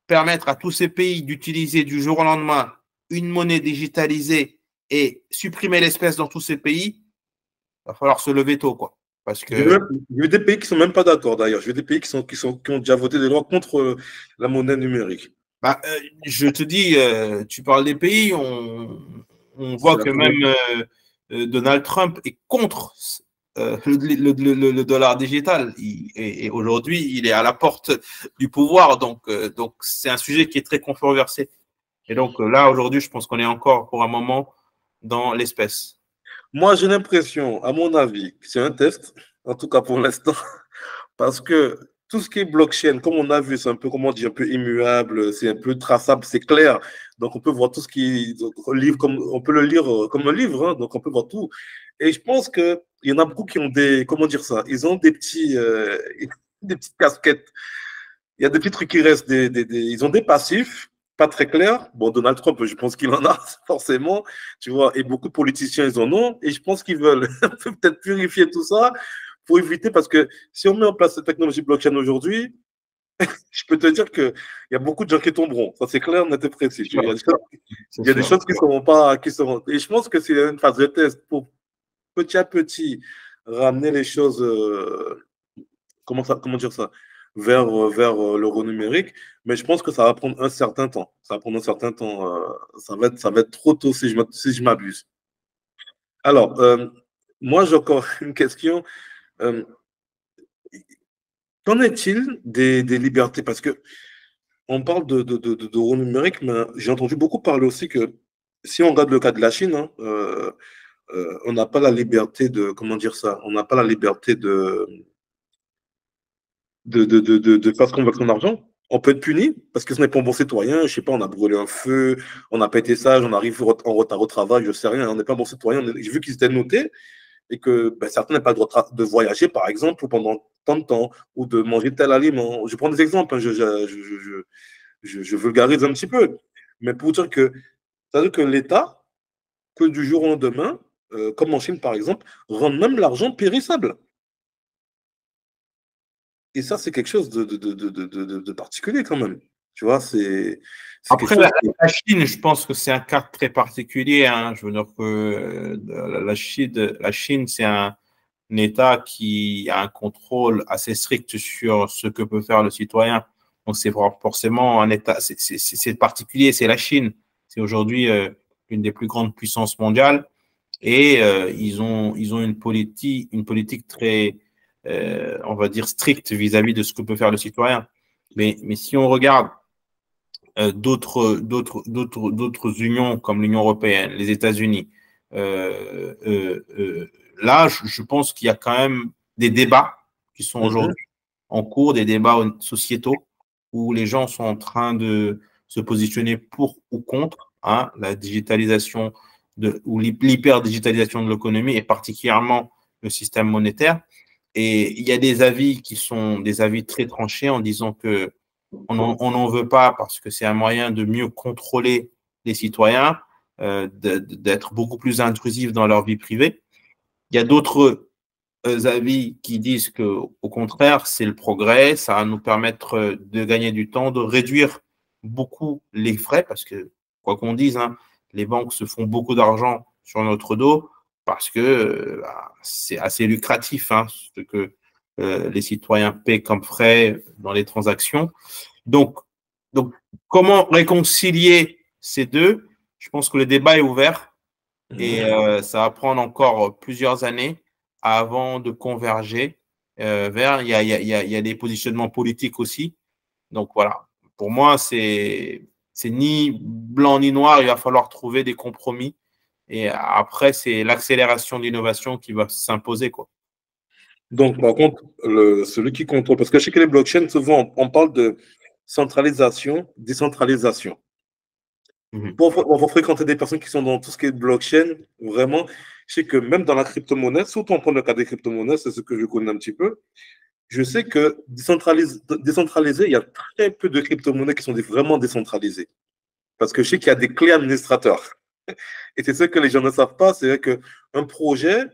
permettre à tous ces pays d'utiliser du jour au lendemain une monnaie digitalisée et supprimer l'espèce dans tous ces pays, il va falloir se lever tôt, quoi. Parce J'ai que vu des pays qui sont même pas d'accord d'ailleurs. J'ai vu des pays qui ont déjà voté des lois contre la monnaie numérique. bah, je te dis, tu parles des pays, on C'est voit la que première. même Donald Trump est contre le dollar digital. Et aujourd'hui, il est à la porte du pouvoir. Donc c'est un sujet qui est très controversé. Et donc là, aujourd'hui, je pense qu'on est encore pour un moment dans l'espèce. Moi, j'ai l'impression, à mon avis, que c'est un test, en tout cas pour l'instant, parce que tout ce qui est blockchain, comme on a vu, c'est un peu, comment on dit, un peu immuable, c'est un peu traçable, c'est clair. Donc, on peut voir tout ce qui livre comme on peut le lire comme un livre, hein, donc on peut voir tout. Et je pense que il y en a beaucoup qui ont des, comment dire ça, ils ont des petits, des petites casquettes. Il y a des petits trucs qui restent, ils ont des passifs, pas très clairs. Bon, Donald Trump, je pense qu'il en a forcément, tu vois, et beaucoup de politiciens, ils en ont, et je pense qu'ils veulent peut-être purifier tout ça pour éviter, parce que si on met en place cette technologie blockchain aujourd'hui, je peux te dire qu'il y a beaucoup de gens qui tomberont. Ça, c'est clair, net et précis. Il y a des choses, C'est il y a des sûr. choses qui ne seront pas, qui seront. Et je pense que c'est une phase de test pour petit à petit ramener les choses, comment dire ça, vers l'euro numérique. Mais je pense que ça va prendre un certain temps. Ça va prendre un certain temps. Ça va être trop tôt si je m'abuse. Alors, moi, j'ai encore une question. Euh, Qu'en est-il des libertés? Parce que on parle d'euro numérique, mais j'ai entendu beaucoup parler aussi que si on regarde le cas de la Chine, hein, on n'a pas la liberté de, comment dire ça, on n'a pas la liberté de faire ce qu'on veut avec son argent. On peut être puni parce que ce n'est pas un bon citoyen. Je sais pas, on a brûlé un feu, on n'a pas été sage, on arrive en retard au travail, je sais rien, on n'est pas un bon citoyen. J'ai vu qu'ils étaient notés et que ben, certains n'ont pas le droit de voyager, par exemple, pendant tant de temps, ou de manger tel aliment. Je prends des exemples, hein, je vulgarise un petit peu. Mais pour dire que, c'est-à-dire que l'État, que du jour au lendemain, comme en Chine par exemple, rend même l'argent périssable. Et ça, c'est quelque chose de particulier quand même. Tu vois, c'est quelque Après, chose qui. la Chine, je pense que c'est un cas très particulier, hein. Je veux dire que la Chine, c'est un État qui a un contrôle assez strict sur ce que peut faire le citoyen. Donc, c'est forcément un État, c'est particulier, c'est la Chine. C'est aujourd'hui une des plus grandes puissances mondiales et ils ont une politique très, on va dire, stricte vis-à-vis de ce que peut faire le citoyen. Mais si on regarde d'autres unions comme l'Union européenne, les États-Unis. Là, je pense qu'il y a quand même des débats qui sont Mhm, aujourd'hui en cours, des débats sociétaux où les gens sont en train de se positionner pour ou contre hein, la digitalisation ou l'hyper-digitalisation de l'économie et particulièrement le système monétaire. Et il y a des avis qui sont des avis très tranchés en disant que on n'en veut pas parce que c'est un moyen de mieux contrôler les citoyens, d'être beaucoup plus intrusif dans leur vie privée. Il y a d'autres avis qui disent que, au contraire, c'est le progrès, ça va nous permettre de gagner du temps, de réduire beaucoup les frais, parce que, quoi qu'on dise, hein, les banques se font beaucoup d'argent sur notre dos parce que c'est assez lucratif hein, ce que les citoyens paient comme frais dans les transactions. Donc, donc, comment réconcilier ces deux? Je pense que le débat est ouvert et mhm. ça va prendre encore plusieurs années avant de converger vers. Il y a des positionnements politiques aussi. Donc voilà, pour moi, c'est ni blanc ni noir. Il va falloir trouver des compromis. Et après, c'est l'accélération de l'innovation qui va s'imposer, quoi. Donc, par contre, celui qui contrôle, parce que chez les blockchains, souvent, on parle de centralisation, décentralisation. Mhm. On va fréquenter des personnes qui sont dans tout ce qui est blockchain, vraiment, je sais que même dans la crypto-monnaie, surtout on prend le cas des crypto-monnaies, c'est ce que je connais un petit peu, je sais que décentralisé, il y a très peu de crypto-monnaies qui sont vraiment décentralisées. Parce que je sais qu'il y a des clés administrateurs. Et c'est ce que les gens ne savent pas, c'est qu'un projet,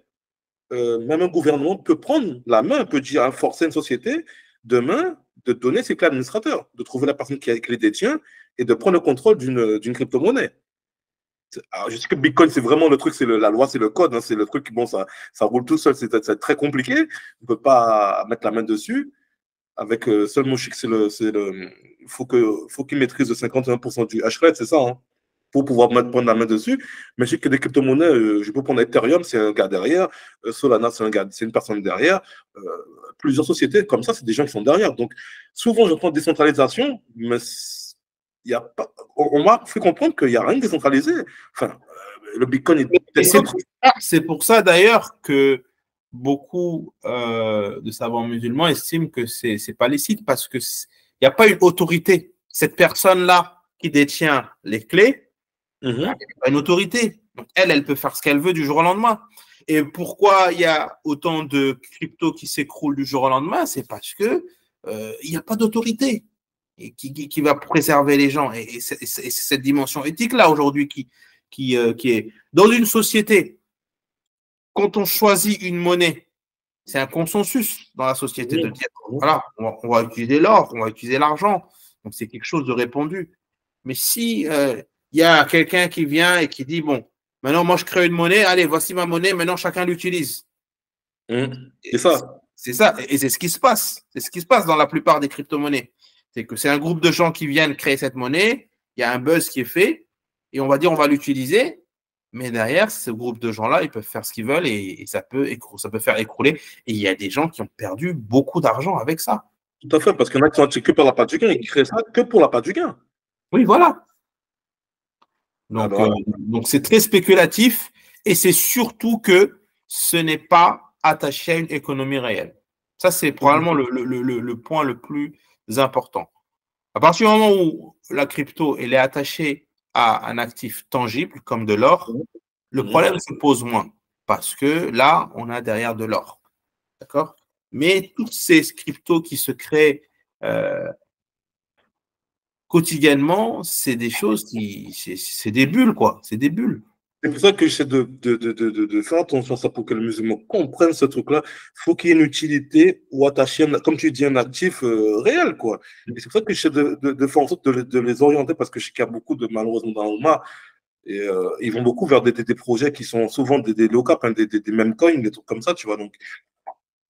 même un gouvernement peut prendre la main, peut dire, hein, forcer une société demain de donner ses clés administrateurs, de trouver la personne qui les détient et de prendre le contrôle d'une crypto-monnaie. Alors, je sais que Bitcoin, c'est vraiment le truc, c'est la loi, c'est le code, hein, c'est le truc, bon, ça roule tout seul, c'est très compliqué. On ne peut pas mettre la main dessus. Avec seulement, je sais que faut qu'il maîtrise 51% du hash rate, c'est ça, hein, pour pouvoir prendre la main dessus. Mais je sais que des crypto-monnaies, je peux prendre Ethereum, c'est un gars derrière, Solana, c'est une personne derrière, euh, plusieurs sociétés comme ça, c'est des gens qui sont derrière. Donc, souvent, j'entends décentralisation, mais il y a pas, on m'a fait comprendre qu'il n'y a rien de décentralisé. Enfin, le Bitcoin est c'est pour ça d'ailleurs que beaucoup de savants musulmans estiment que c'est pas licite parce que il n'y a pas une autorité. Cette personne-là qui détient les clés, elle n'a pas une autorité. Donc elle peut faire ce qu'elle veut du jour au lendemain. Et pourquoi il y a autant de cryptos qui s'écroulent du jour au lendemain? C'est parce que il n'y a pas d'autorité qui va préserver les gens. Et c'est cette dimension éthique-là aujourd'hui qui est dans une société. Quand on choisit une monnaie, c'est un consensus dans la société de dire, voilà, on va utiliser l'or, on va utiliser l'argent. Donc, c'est quelque chose de répandu. Mais si y a quelqu'un qui vient et qui dit, bon, maintenant, moi, je crée une monnaie, allez, voici ma monnaie, maintenant, chacun l'utilise. C'est ça. C'est ça. Et c'est ce qui se passe. C'est ce qui se passe dans la plupart des crypto-monnaies. C'est que c'est un groupe de gens qui viennent créer cette monnaie, il y a un buzz qui est fait, et on va dire, on va l'utiliser. Mais derrière, ce groupe de gens-là, ils peuvent faire ce qu'ils veulent et ça peut faire écrouler. Et il y a des gens qui ont perdu beaucoup d'argent avec ça. Tout à fait, parce qu'il y en a qui sont attirés que par la part du gain et qui créent ça que pour la part du gain. Oui, voilà. Donc, c'est très spéculatif et c'est surtout que ce n'est pas attaché à une économie réelle. Ça, c'est probablement le point le plus important. À partir du moment où la crypto elle est attachée à un actif tangible comme de l'or, le problème se pose moins parce que là, on a derrière de l'or. D'accord? Mais toutes ces cryptos qui se créent quotidiennement, c'est des choses c'est des bulles, quoi. C'est des bulles. C'est pour ça que j'essaie de faire attention à ça pour que les musulmans comprennent ce truc-là. Il faut qu'il y ait une utilité ou attacher, comme tu dis, un actif réel, quoi. Et c'est pour ça que j'essaie de faire en sorte de les orienter parce que je sais qu'il y a beaucoup de malheureusement dans l'Oumma et ils vont beaucoup vers des projets qui sont souvent des low cap, hein, des mêmes coins, des trucs comme ça, tu vois.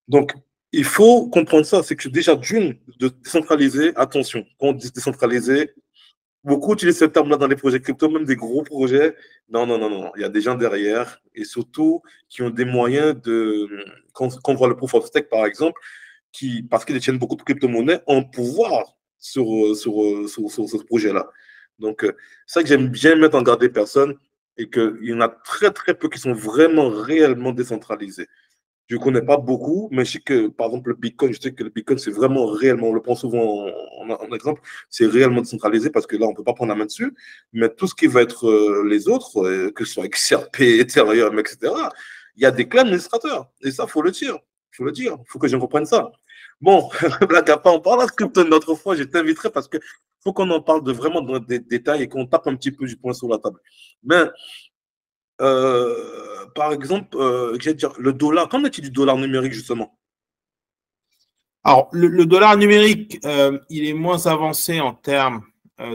Donc, il faut comprendre ça. C'est que déjà, d'une, de décentraliser, attention, quand on dit décentraliser, beaucoup utilisent ce terme-là dans les projets crypto, même des gros projets. Non, non, non, non. Il y a des gens derrière et surtout qui ont des moyens de. Quand on voit le proof of stake, par exemple, parce qu'ils détiennent beaucoup de crypto-monnaies, ont pouvoir sur ce projet-là. Donc, c'est ça que j'aime bien mettre en garde des personnes et qu'il y en a très, très peu qui sont vraiment, réellement décentralisés. Je ne connais pas beaucoup, mais je sais que, par exemple, le Bitcoin, je sais que le Bitcoin, c'est vraiment réellement, on le prend souvent en exemple, c'est réellement décentralisé parce que là, on ne peut pas prendre la main dessus. Mais tout ce qui va être les autres, que ce soit XRP, Ethereum, etc., il y a des clés administrateurs. Et ça, il faut le dire. Il faut le dire. Il faut que je comprenne ça. Bon, blague à part, on parlera de crypto une autre fois. Je t'inviterai parce qu'il faut qu'on en parle vraiment dans des détails et qu'on tape un petit peu du poing sur la table. Mais par exemple, dire, le dollar, qu'en est-il du dollar numérique, justement? Alors, le dollar numérique, il est moins avancé en termes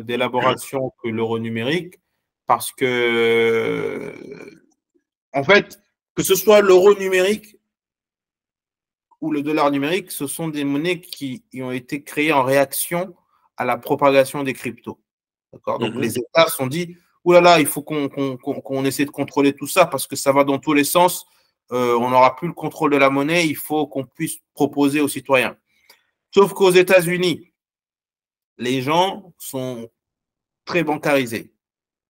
d'élaboration que l'euro numérique parce que, en fait, que ce soit l'euro numérique ou le dollar numérique, ce sont des monnaies qui ont été créées en réaction à la propagation des cryptos. D'accord? Donc, les États se sont dit, ouh là là, il faut qu'on essaie de contrôler tout ça parce que ça va dans tous les sens. On n'aura plus le contrôle de la monnaie. Il faut qu'on puisse proposer aux citoyens. Sauf qu'aux États-Unis, les gens sont très bancarisés.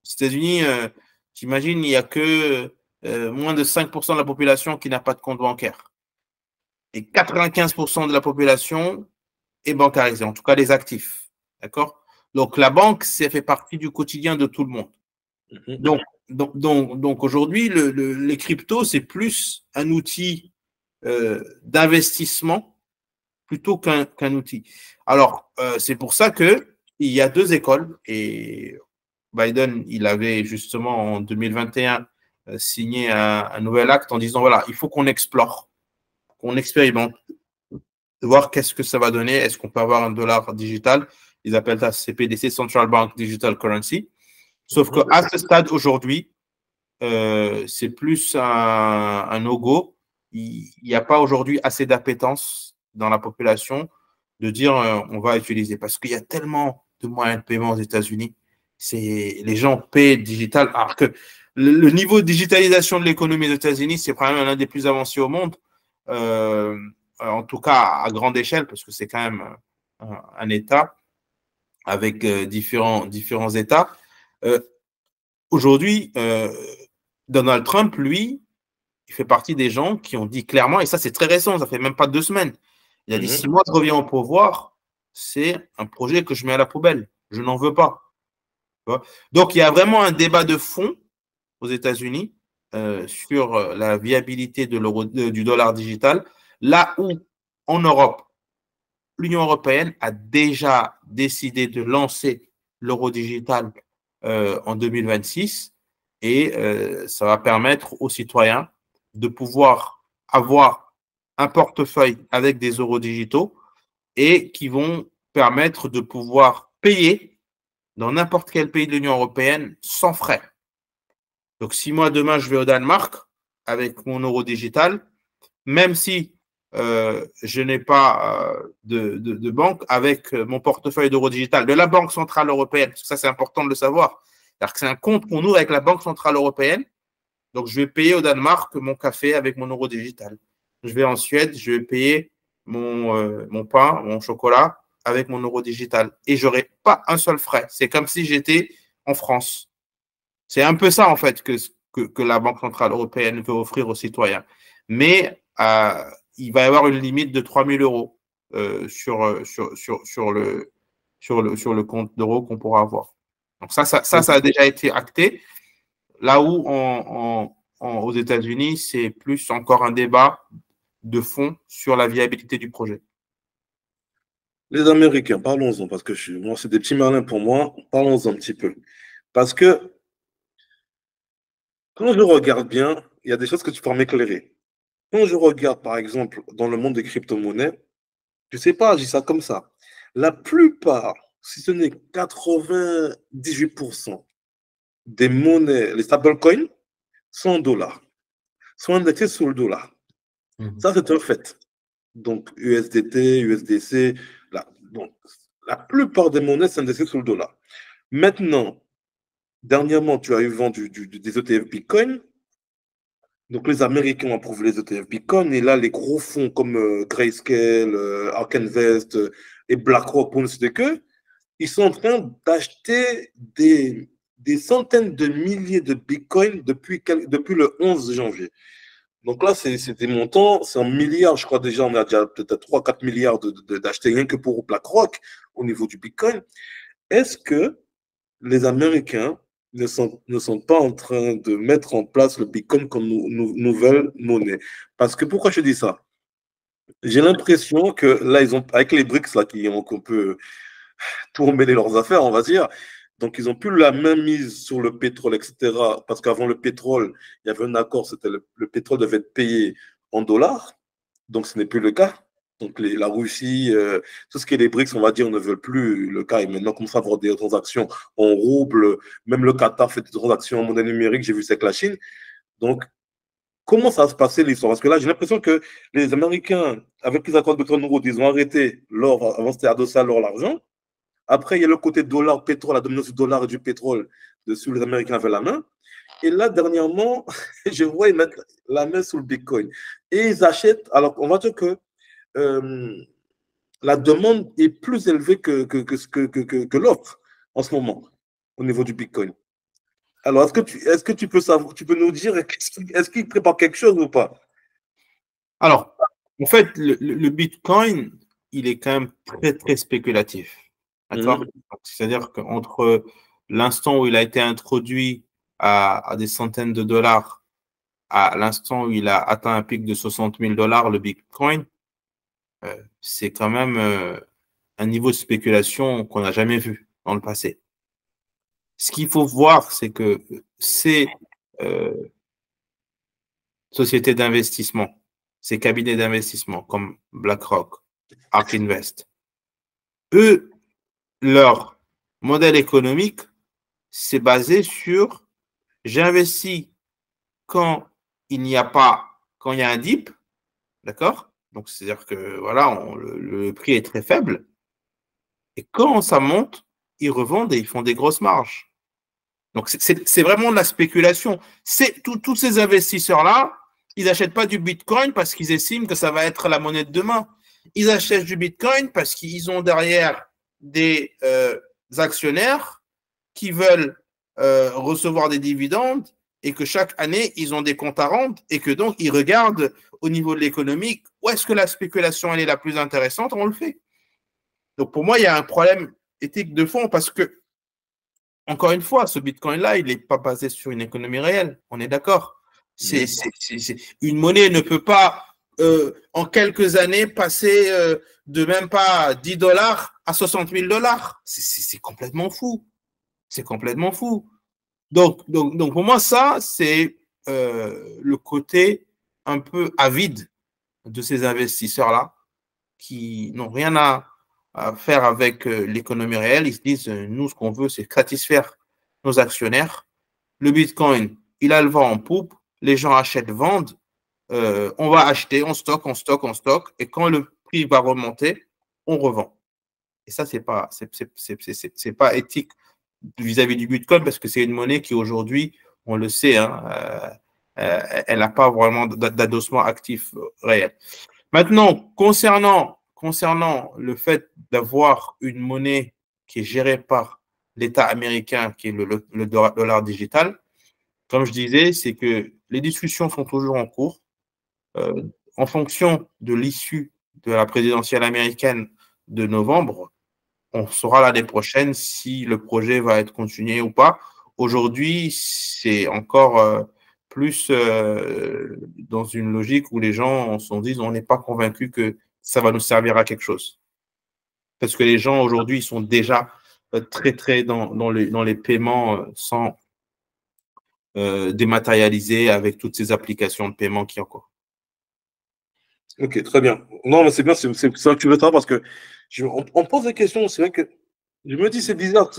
Aux États-Unis, j'imagine, il n'y a que moins de 5% de la population qui n'a pas de compte bancaire. Et 95% de la population est bancarisée, en tout cas les actifs. D'accord? Donc, la banque, ça fait partie du quotidien de tout le monde. Donc aujourd'hui, les cryptos, c'est plus un outil d'investissement plutôt qu'un outil. Alors, c'est pour ça qu'il y a deux écoles et Biden, il avait justement en 2021 signé un nouvel acte en disant, voilà, il faut qu'on explore, qu'on expérimente, de voir qu'est-ce que ça va donner. Est-ce qu'on peut avoir un dollar digital? Ils appellent ça CBDC, Central Bank Digital Currency. Sauf qu'à ce stade aujourd'hui, c'est plus un no-go. Il n'y a pas aujourd'hui assez d'appétence dans la population de dire on va utiliser. Parce qu'il y a tellement de moyens de paiement aux États-Unis. Les gens paient digital. Alors que le niveau de digitalisation de l'économie des États-Unis, c'est probablement l'un des plus avancés au monde. En tout cas, à grande échelle, parce que c'est quand même un État avec différents États. Aujourd'hui, Donald Trump, lui, il fait partie des gens qui ont dit clairement, et ça c'est très récent, ça fait même pas 2 semaines, il a dit si moi je reviens au pouvoir, c'est un projet que je mets à la poubelle, je n'en veux pas. Donc il y a vraiment un débat de fond aux États-Unis sur la viabilité du dollar digital, là où en Europe, l'Union européenne a déjà décidé de lancer l'euro digital en 2026 et ça va permettre aux citoyens de pouvoir avoir un portefeuille avec des euros digitaux et qui vont permettre de pouvoir payer dans n'importe quel pays de l'Union européenne sans frais. Donc, si moi, demain, je vais au Danemark avec mon euro digital, même si je n'ai pas de banque avec mon portefeuille d'euro digital de la Banque Centrale Européenne, parce que ça, c'est important de le savoir. C'est-à-dire que c'est un compte qu'on ouvre avec la Banque Centrale Européenne. Donc, je vais payer au Danemark mon café avec mon euro digital. Je vais en Suède, je vais payer mon pain, mon chocolat avec mon euro digital. Et je n'aurai pas un seul frais. C'est comme si j'étais en France. C'est un peu ça, en fait, que la Banque Centrale Européenne veut offrir aux citoyens. Mais il va y avoir une limite de 3 000 euros sur le compte d'euros qu'on pourra avoir. Donc ça a déjà été acté. Là où aux États-Unis, c'est plus encore un débat de fond sur la viabilité du projet. Les Américains, parlons-en, parce que moi, c'est des petits malins pour moi. Parlons-en un petit peu. Parce que quand je regarde bien, il y a des choses que tu peux m'éclairer. Quand je regarde, par exemple, dans le monde des crypto-monnaies, je ne sais pas, je dis ça comme ça. La plupart, si ce n'est 98% des monnaies, les stablecoins, sont en dollars, sont indexés sur le dollar. Ça, c'est un fait. Donc, USDT, USDC, la plupart des monnaies sont indexées sur le dollar. Maintenant, dernièrement, tu as eu vent des ETF Bitcoin. Donc, les Américains ont approuvé les ETF Bitcoin. Et là, les gros fonds comme Grayscale, Ark Invest et BlackRock, pour ne citer que, ils sont en train d'acheter des centaines de milliers de Bitcoin depuis le 11 janvier. Donc là, c'est des montants, c'est en milliards, je crois déjà, on a déjà peut-être 3-4 milliards d'acheter rien que pour BlackRock au niveau du Bitcoin. Est-ce que les Américains ne sont pas en train de mettre en place le Bitcoin comme nouvelle monnaie? Parce que pourquoi je dis ça? J'ai l'impression que là, avec les BRICS, là, qu'on peut tout emmêler leurs affaires, on va dire. Donc, ils n'ont plus la même mise sur le pétrole, etc. Parce qu'avant le pétrole, il y avait un accord, c'était le pétrole devait être payé en dollars. Donc, ce n'est plus le cas. Donc, la Russie, tout ce qui est les BRICS, on va dire, ne veulent plus le cas. Et maintenant, on commence à avoir des transactions en roubles. Même le Qatar fait des transactions en monnaie numérique. J'ai vu ça avec la Chine. Donc, comment ça va se passer l'histoire? Parce que là, j'ai l'impression que les Américains, avec les accords de Bretton-Woods, ils ont arrêté l'or. Avant, c'était adossé à l'or, l'argent. Après, il y a le côté dollar, pétrole, la dominance du dollar et du pétrole dessus, les Américains avaient la main. Et là, dernièrement, je vois ils mettent la main sur le Bitcoin. Et ils achètent, alors on va dire que la demande est plus élevée que l'offre en ce moment au niveau du Bitcoin. Alors, est-ce que tu peux savoir, tu peux nous dire, est-ce qu'ils préparent quelque chose ou pas? Alors, en fait, le Bitcoin, il est quand même très, très spéculatif. D'accord? C'est-à-dire qu'entre l'instant où il a été introduit à des centaines de dollars à l'instant où il a atteint un pic de 60 000 $, le Bitcoin, c'est quand même un niveau de spéculation qu'on n'a jamais vu dans le passé. Ce qu'il faut voir, c'est que ces sociétés d'investissement, ces cabinets d'investissement comme BlackRock, Ark Invest, eux, leur modèle économique, c'est basé sur j'investis quand il n'y a pas, quand il y a un dip, d'accord? Donc, c'est-à-dire que voilà, le prix est très faible. Et quand ça monte, ils revendent et ils font des grosses marges. Donc, c'est vraiment de la spéculation. Tous ces investisseurs-là, ils n'achètent pas du Bitcoin parce qu'ils estiment que ça va être la monnaie de demain. Ils achètent du Bitcoin parce qu'ils ont derrière des actionnaires qui veulent recevoir des dividendes et que chaque année, ils ont des comptes à rendre et que donc, ils regardent au niveau de l'économie où est-ce que la spéculation elle est la plus intéressante, on le fait. Donc, pour moi, il y a un problème éthique de fond parce que, encore une fois, ce Bitcoin-là, il n'est pas basé sur une économie réelle. On est d'accord. Une monnaie ne peut pas, en quelques années, passer de même pas 10 dollars à 60 000 dollars. C'est complètement fou. C'est complètement fou. Donc, pour moi, ça, c'est le côté un peu avide de ces investisseurs-là qui n'ont rien à faire avec l'économie réelle. Ils se disent, nous, ce qu'on veut, c'est satisfaire nos actionnaires. Le Bitcoin, il a le vent en poupe. Les gens achètent, vendent. On va acheter, on stocke, on stocke, on stocke. Et quand le prix va remonter, on revend. Et ça, c'est pas éthique vis-à-vis du Bitcoin parce que c'est une monnaie qui aujourd'hui, on le sait, hein, elle n'a pas vraiment d'adossement actif réel. Maintenant, concernant le fait d'avoir une monnaie qui est gérée par l'État américain, qui est le dollar digital, comme je disais, c'est que les discussions sont toujours en cours. En fonction de l'issue de la présidentielle américaine de novembre, on saura l'année prochaine si le projet va être continué ou pas. Aujourd'hui, c'est encore plus dans une logique où les gens se disent on n'est pas convaincu que ça va nous servir à quelque chose. Parce que les gens aujourd'hui sont déjà très dans les paiements sans dématérialiser avec toutes ces applications de paiement qu'il y a encore. Ok, très bien. Non, mais c'est bien, c'est ça que tu veux savoir parce que on pose des questions. C'est vrai que je me dis, c'est bizarre.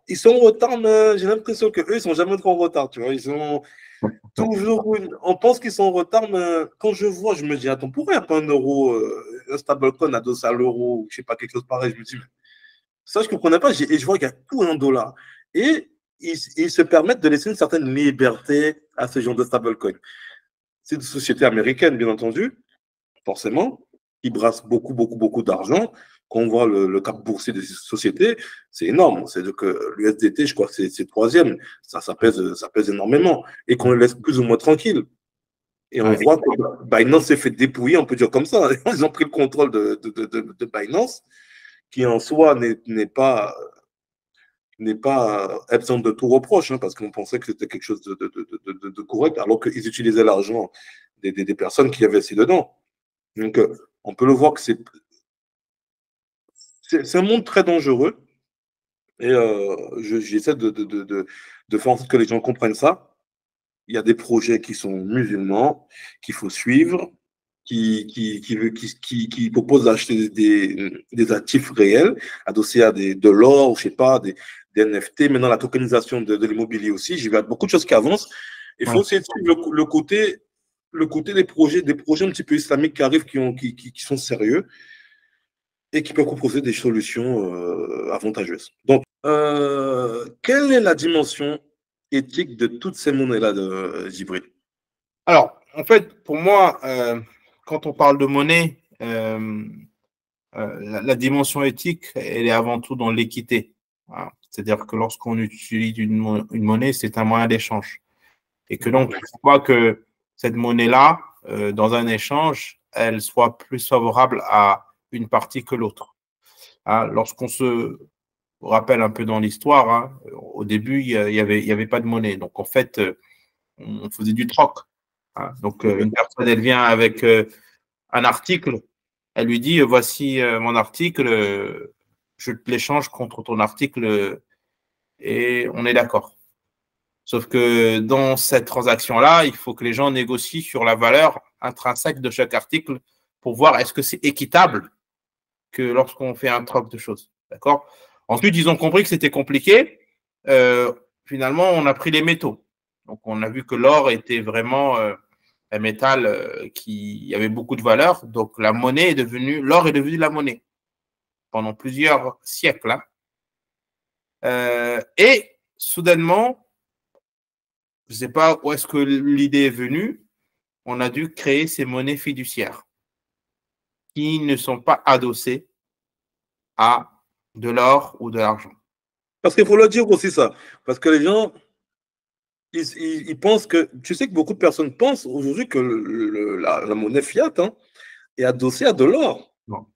Ils sont en retard, mais j'ai l'impression qu'eux, ils sont jamais trop en retard. Tu vois, ils sont toujours. On pense qu'ils sont en retard, mais quand je vois, je me dis, attends, pourquoi il n'y a pas un euro, un stablecoin adossé à l'euro, ou je sais pas, quelque chose pareil. Je me dis, mais ça, je ne comprenais pas. Et je vois qu'il y a tout un dollar. Et ils se permettent de laisser une certaine liberté à ce genre de stablecoin. C'est une société américaine, bien entendu, forcément, qui brasse beaucoup d'argent. Quand on voit le cap boursier des sociétés, c'est énorme. C'est que l'USDT, je crois que c'est troisième. Ça pèse énormément. Et qu'on le laisse plus ou moins tranquille. Et on voit que Binance s'est fait dépouiller, on peut dire comme ça. Ils ont pris le contrôle de Binance, qui en soi n'est pas absent de tout reproche, hein, parce qu'on pensait que c'était quelque chose de correct, alors qu'ils utilisaient l'argent des personnes qui investissaient dedans. Donc, on peut le voir que c'est un monde très dangereux. Et j'essaie de faire en sorte que les gens comprennent ça. Il y a des projets qui sont musulmans, qu'il faut suivre, qui proposent d'acheter des actifs réels, adossés à de l'or, je sais pas, des NFT. Maintenant, la tokenisation de l'immobilier aussi. J'y vois beaucoup de choses qui avancent. Il faut essayer de suivre le côté des projets un petit peu islamiques qui arrivent, qui sont sérieux et qui peuvent proposer des solutions avantageuses. Donc, quelle est la dimension éthique de toutes ces monnaies-là, Djibril? Alors, en fait, pour moi, quand on parle de monnaie, la dimension éthique, elle est avant tout dans l'équité. Hein. C'est-à-dire que lorsqu'on utilise une monnaie, c'est un moyen d'échange. Et que donc, il ne faut pas que cette monnaie-là, dans un échange, elle soit plus favorable à une partie que l'autre. Hein, lorsqu'on se rappelle un peu dans l'histoire, hein, au début, il y avait pas de monnaie. Donc, en fait, on faisait du troc. Hein. Donc, une personne, elle vient avec un article, elle lui dit, voici mon article, je te l'échange contre ton article et on est d'accord. Sauf que dans cette transaction-là, il faut que les gens négocient sur la valeur intrinsèque de chaque article pour voir est-ce que c'est équitable que lorsqu'on fait un troc de choses. D'accord? Ensuite, ils ont compris que c'était compliqué. finalement, on a pris les métaux. Donc, on a vu que l'or était vraiment un métal qui avait beaucoup de valeur. Donc, l'or est devenu la monnaie pendant plusieurs siècles. Hein. Et soudainement, je ne sais pas où est-ce que l'idée est venue, on a dû créer ces monnaies fiduciaires qui ne sont pas adossées à de l'or ou de l'argent. Parce qu'il faut le dire aussi ça. Parce que les gens, ils pensent que, tu sais que beaucoup de personnes pensent aujourd'hui que la monnaie fiat hein, est adossée à de l'or. Non,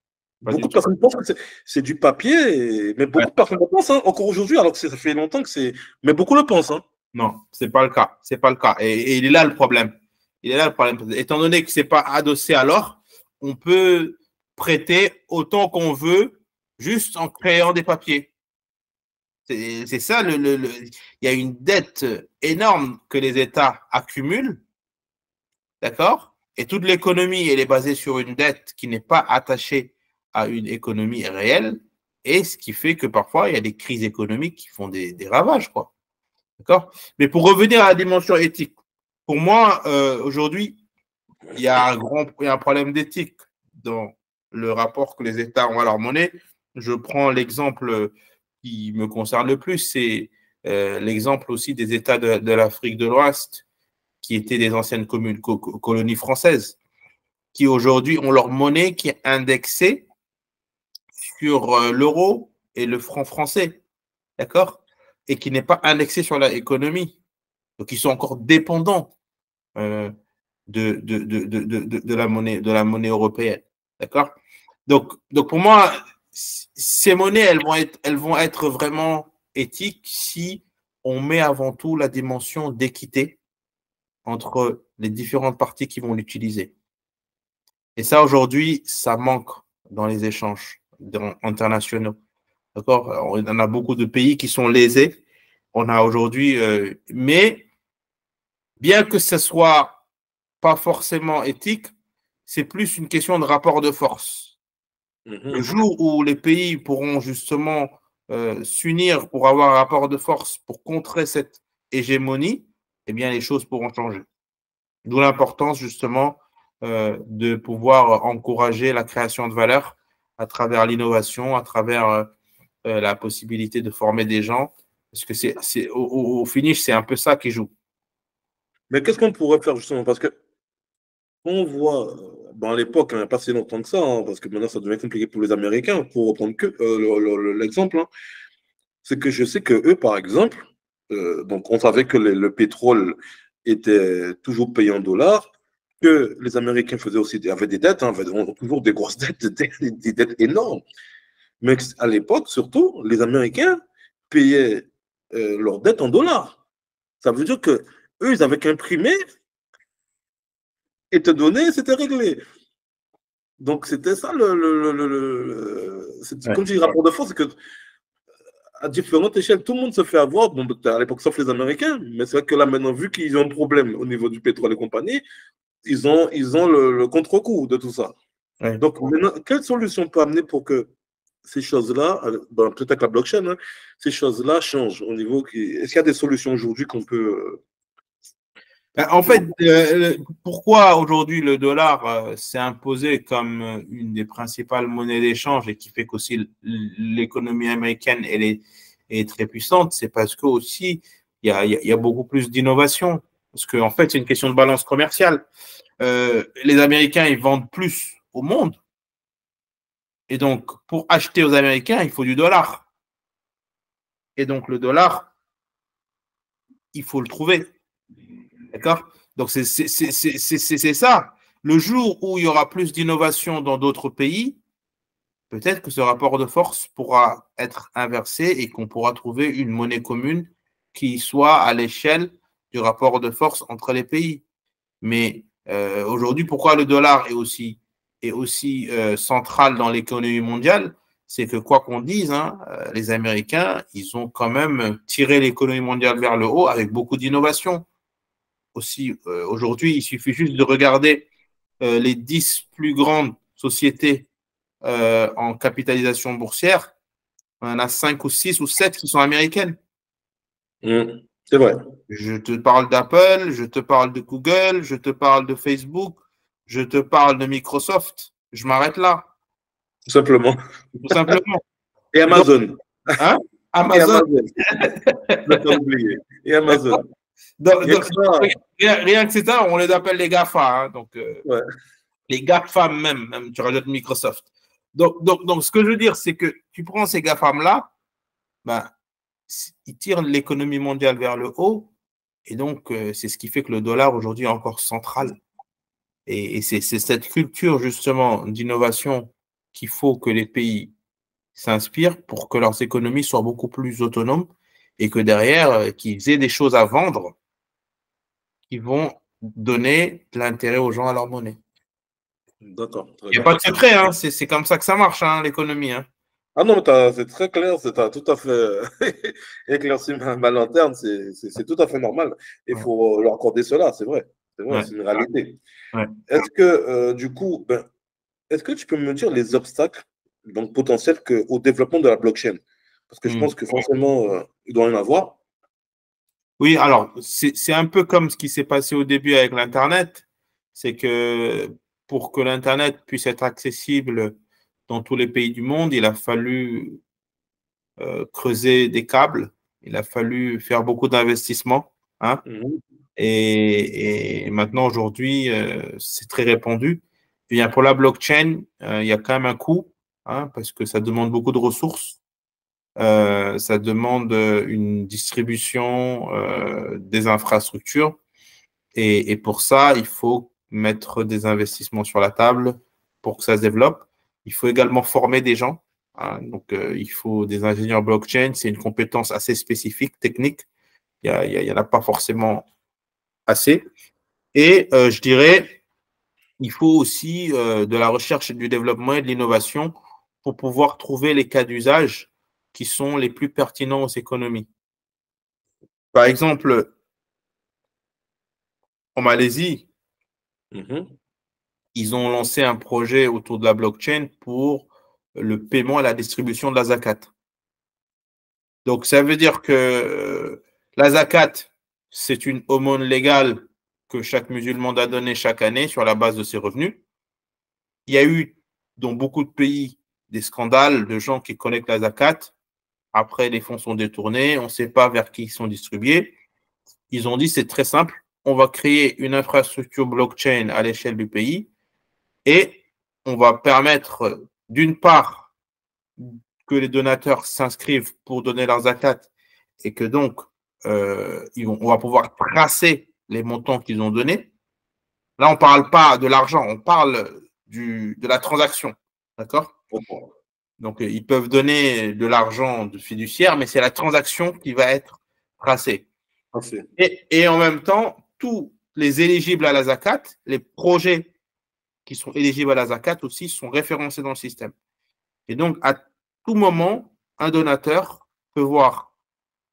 pas du Beaucoup de tout. personnes pensent que c'est du papier, mais beaucoup de personnes le pensent hein, encore aujourd'hui, alors que ça fait longtemps que c'est. Mais beaucoup le pensent. Hein. Non, c'est pas le cas. C'est pas le cas. Et il est là le problème. Il est là le problème. Étant donné que c'est pas adossé à l'or, on peut prêter autant qu'on veut juste en créant des papiers. C'est ça, il y a une dette énorme que les États accumulent, d'accord? Et toute l'économie, elle est basée sur une dette qui n'est pas attachée à une économie réelle, et ce qui fait que parfois, il y a des crises économiques qui font des ravages, quoi. D'accord? Mais pour revenir à la dimension éthique, pour moi, aujourd'hui, il y a un problème d'éthique dans le rapport que les États ont à leur monnaie. Je prends l'exemple qui me concerne le plus, c'est l'exemple aussi des États de l'Afrique de l'Ouest, qui étaient des anciennes colonies françaises, qui aujourd'hui ont leur monnaie qui est indexée sur l'euro et le franc français, d'accord? Et qui n'est pas indexée sur l'économie. Donc, ils sont encore dépendants de la monnaie européenne. D'accord? Donc, pour moi, ces monnaies, elles vont être vraiment éthiques si on met avant tout la dimension d'équité entre les différentes parties qui vont l'utiliser. Et ça, aujourd'hui, ça manque dans les échanges internationaux. D'accord? On en a beaucoup de pays qui sont lésés. On a aujourd'hui, mais bien que ce soit pas forcément éthique, c'est plus une question de rapport de force. Le jour où les pays pourront justement s'unir pour avoir un rapport de force pour contrer cette hégémonie, eh bien les choses pourront changer. D'où l'importance justement de pouvoir encourager la création de valeur à travers l'innovation, à travers la possibilité de former des gens, parce que au finish, c'est un peu ça qui joue. Mais qu'est-ce qu'on pourrait faire justement? Parce que on voit, à l'époque, il n'y a pas si longtemps que ça, hein, parce que maintenant ça devient compliqué pour les Américains, pour reprendre que l'exemple, hein, c'est que je sais que eux, par exemple, donc on savait que le pétrole était toujours payé en dollars, que les Américains avaient des dettes, hein, ont toujours des grosses dettes, des dettes énormes. Mais à l'époque, surtout, les Américains payaient leurs dettes en dollars. Ça veut dire que eux, ils avaient qu'imprimer et te donner, c'était réglé. Donc, c'était ça comme je dis, rapport de force, c'est que à différentes échelles, tout le monde se fait avoir. Bon, à l'époque, sauf les Américains, mais c'est vrai que là, maintenant, vu qu'ils ont un problème au niveau du pétrole et compagnie, ils ont le contre-coup de tout ça. Ouais. Donc, maintenant, quelle solution peut amener pour que ces choses-là, peut-être avec la blockchain, hein, ces choses-là changent au niveau Est-ce qu'il y a des solutions aujourd'hui qu'on peut. En fait, pourquoi aujourd'hui le dollar s'est imposé comme une des principales monnaies d'échange et qui fait qu'aussi l'économie américaine est très puissante, c'est parce qu'aussi il y a beaucoup plus d'innovation. Parce qu'en fait, c'est une question de balance commerciale. Les Américains, ils vendent plus au monde. Et donc, pour acheter aux Américains, il faut du dollar. Et donc, le dollar, il faut le trouver. D'accord? Donc, c'est ça. Le jour où il y aura plus d'innovation dans d'autres pays, peut-être que ce rapport de force pourra être inversé et qu'on pourra trouver une monnaie commune qui soit à l'échelle du rapport de force entre les pays. Mais aujourd'hui, pourquoi le dollar est aussi central dans l'économie mondiale? C'est que quoi qu'on dise, hein, les Américains, ils ont quand même tiré l'économie mondiale vers le haut avec beaucoup d'innovation. Aussi, aujourd'hui, il suffit juste de regarder les 10 plus grandes sociétés en capitalisation boursière. On en a 5 ou 6 ou 7 qui sont américaines. C'est vrai. Je te parle d'Apple, je te parle de Google, je te parle de Facebook, je te parle de Microsoft. Je m'arrête là, Tout simplement. tout simplement. Et Donc, Amazon. hein, Et Amazon. Amazon. Ne pas oublier. Et Amazon. Donc, Il y a que ça. rien que c'est ça, on les appelle les GAFA. Hein, donc, Ouais. les GAFAM même, tu rajoutes Microsoft. Donc, ce que je veux dire, c'est que tu prends ces GAFAM-là, ben, ils tirent l'économie mondiale vers le haut. Et donc, c'est ce qui fait que le dollar aujourd'hui est encore central. Et c'est cette culture justement d'innovation qu'il faut que les pays s'inspirent pour que leurs économies soient beaucoup plus autonomes et que derrière, qu'ils aient des choses à vendre qui vont donner de l'intérêt aux gens à leur monnaie. D'accord. Très Il n'y a bien. pas de secret, hein, c'est comme ça que ça marche, hein, l'économie. Hein. Ah non, mais c'est très clair, c'est tout à fait éclairci ma lanterne, c'est tout à fait normal. Il Ouais. faut leur accorder cela, c'est vrai, Ouais. c'est une réalité. Ouais. Est-ce que, du coup, est-ce que tu peux me dire les obstacles donc, potentiels au développement de la blockchain? Parce que je pense que forcément, il doit y en avoir. Oui, alors, c'est un peu comme ce qui s'est passé au début avec l'Internet. C'est que pour que l'Internet puisse être accessible dans tous les pays du monde, il a fallu creuser des câbles, il a fallu faire beaucoup d'investissements. Hein, Mhm. et maintenant, aujourd'hui, c'est très répandu. Et bien, pour la blockchain, il y a quand même un coût, hein, parce que ça demande beaucoup de ressources. Ça demande une distribution des infrastructures. Et pour ça, il faut mettre des investissements sur la table pour que ça se développe. Il faut également former des gens. Hein. Donc, il faut des ingénieurs blockchain. C'est une compétence assez spécifique, technique. Il y en a pas forcément assez. Et je dirais, il faut aussi de la recherche et du développement et de l'innovation pour pouvoir trouver les cas d'usage qui sont les plus pertinents aux économies. Par exemple, en Malaisie, Mhm. ils ont lancé un projet autour de la blockchain pour le paiement et la distribution de la zakat. Donc, ça veut dire que la zakat, c'est une aumône légale que chaque musulman doit donner chaque année sur la base de ses revenus. Il y a eu, dans beaucoup de pays, des scandales de gens qui collectent la zakat. Après, les fonds sont détournés, on ne sait pas vers qui ils sont distribués. Ils ont dit, c'est très simple, on va créer une infrastructure blockchain à l'échelle du pays et on va permettre, d'une part, que les donateurs s'inscrivent pour donner leur zakat et que donc, on va pouvoir tracer les montants qu'ils ont donnés. Là, on ne parle pas de l'argent, on parle de la transaction. D'accord? Donc, ils peuvent donner de l'argent de fiduciaire, mais c'est la transaction qui va être tracée. Parfait. Et en même temps, tous les éligibles à la zakat, les projets qui sont éligibles à la zakat aussi sont référencés dans le système. Et donc, à tout moment, un donateur peut voir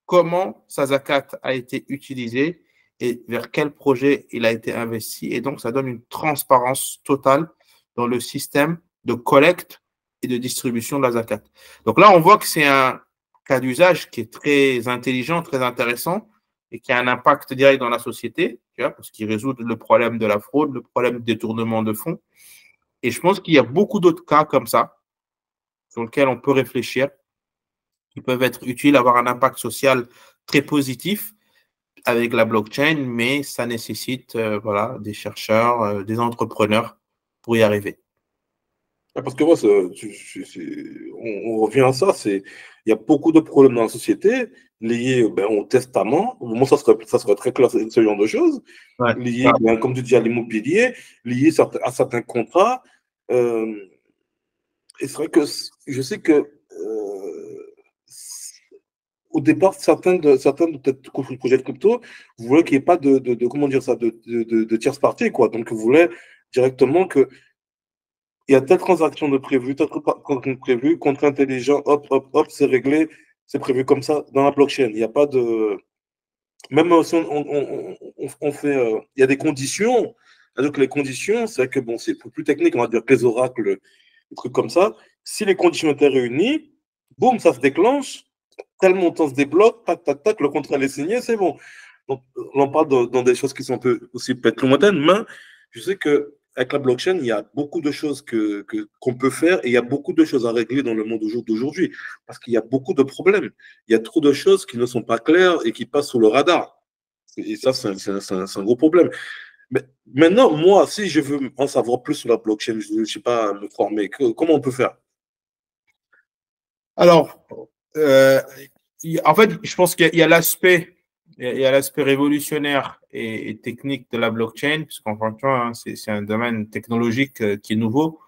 comment sa zakat a été utilisée et vers quel projet il a été investi. Et donc, ça donne une transparence totale dans le système de collecte et de distribution de la zakat. Donc là, on voit que c'est un cas d'usage qui est très intelligent, très intéressant et qui a un impact direct dans la société, tu vois, parce qu'il résout le problème de la fraude, le problème du détournement de fonds. Et je pense qu'il y a beaucoup d'autres cas comme ça sur lesquels on peut réfléchir, qui peuvent être utiles, avoir un impact social très positif avec la blockchain, mais ça nécessite voilà, des chercheurs, des entrepreneurs pour y arriver. Parce que moi, on revient à ça, il y a beaucoup de problèmes dans la société liés au testament. Moi, ça serait très clair, ce genre de choses, Ouais. liés, comme tu dis, à l'immobilier, liés à certains contrats. Et c'est vrai que je sais que au départ, certains peut-être projets de crypto voulaient qu'il n'y ait pas comment dire ça, de tierce partie, quoi. Donc, ils voulaient directement que il y a telle transaction de prévu, telle transaction de prévu, contre intelligent, hop, hop, hop, c'est réglé, c'est prévu comme ça dans la blockchain. Il n'y a pas de. Même si on fait. Il y a des conditions. Donc, les conditions, c'est que, bon, c'est plus technique, on va dire que les oracles, des trucs comme ça. Si les conditions étaient réunies, boum, ça se déclenche. tel montant se débloque, tac, tac, tac, le contrat est signé, c'est bon. Donc, on parle dans des choses qui sont un peu aussi peut-être lointaines, mais je sais qu'avec la blockchain, il y a beaucoup de choses qu'on peut faire et il y a beaucoup de choses à régler dans le monde d'aujourd'hui parce qu'il y a beaucoup de problèmes. Il y a trop de choses qui ne sont pas claires et qui passent sous le radar. Et ça, c'est un gros problème. Mais maintenant, moi, si je veux en savoir plus sur la blockchain, je ne sais pas me former, comment on peut faire? Alors, en fait, je pense qu'il y a l'aspect il y a l'aspect révolutionnaire et technique de la blockchain, puisqu'enfin, tu vois, hein, c'est un domaine technologique qui est nouveau.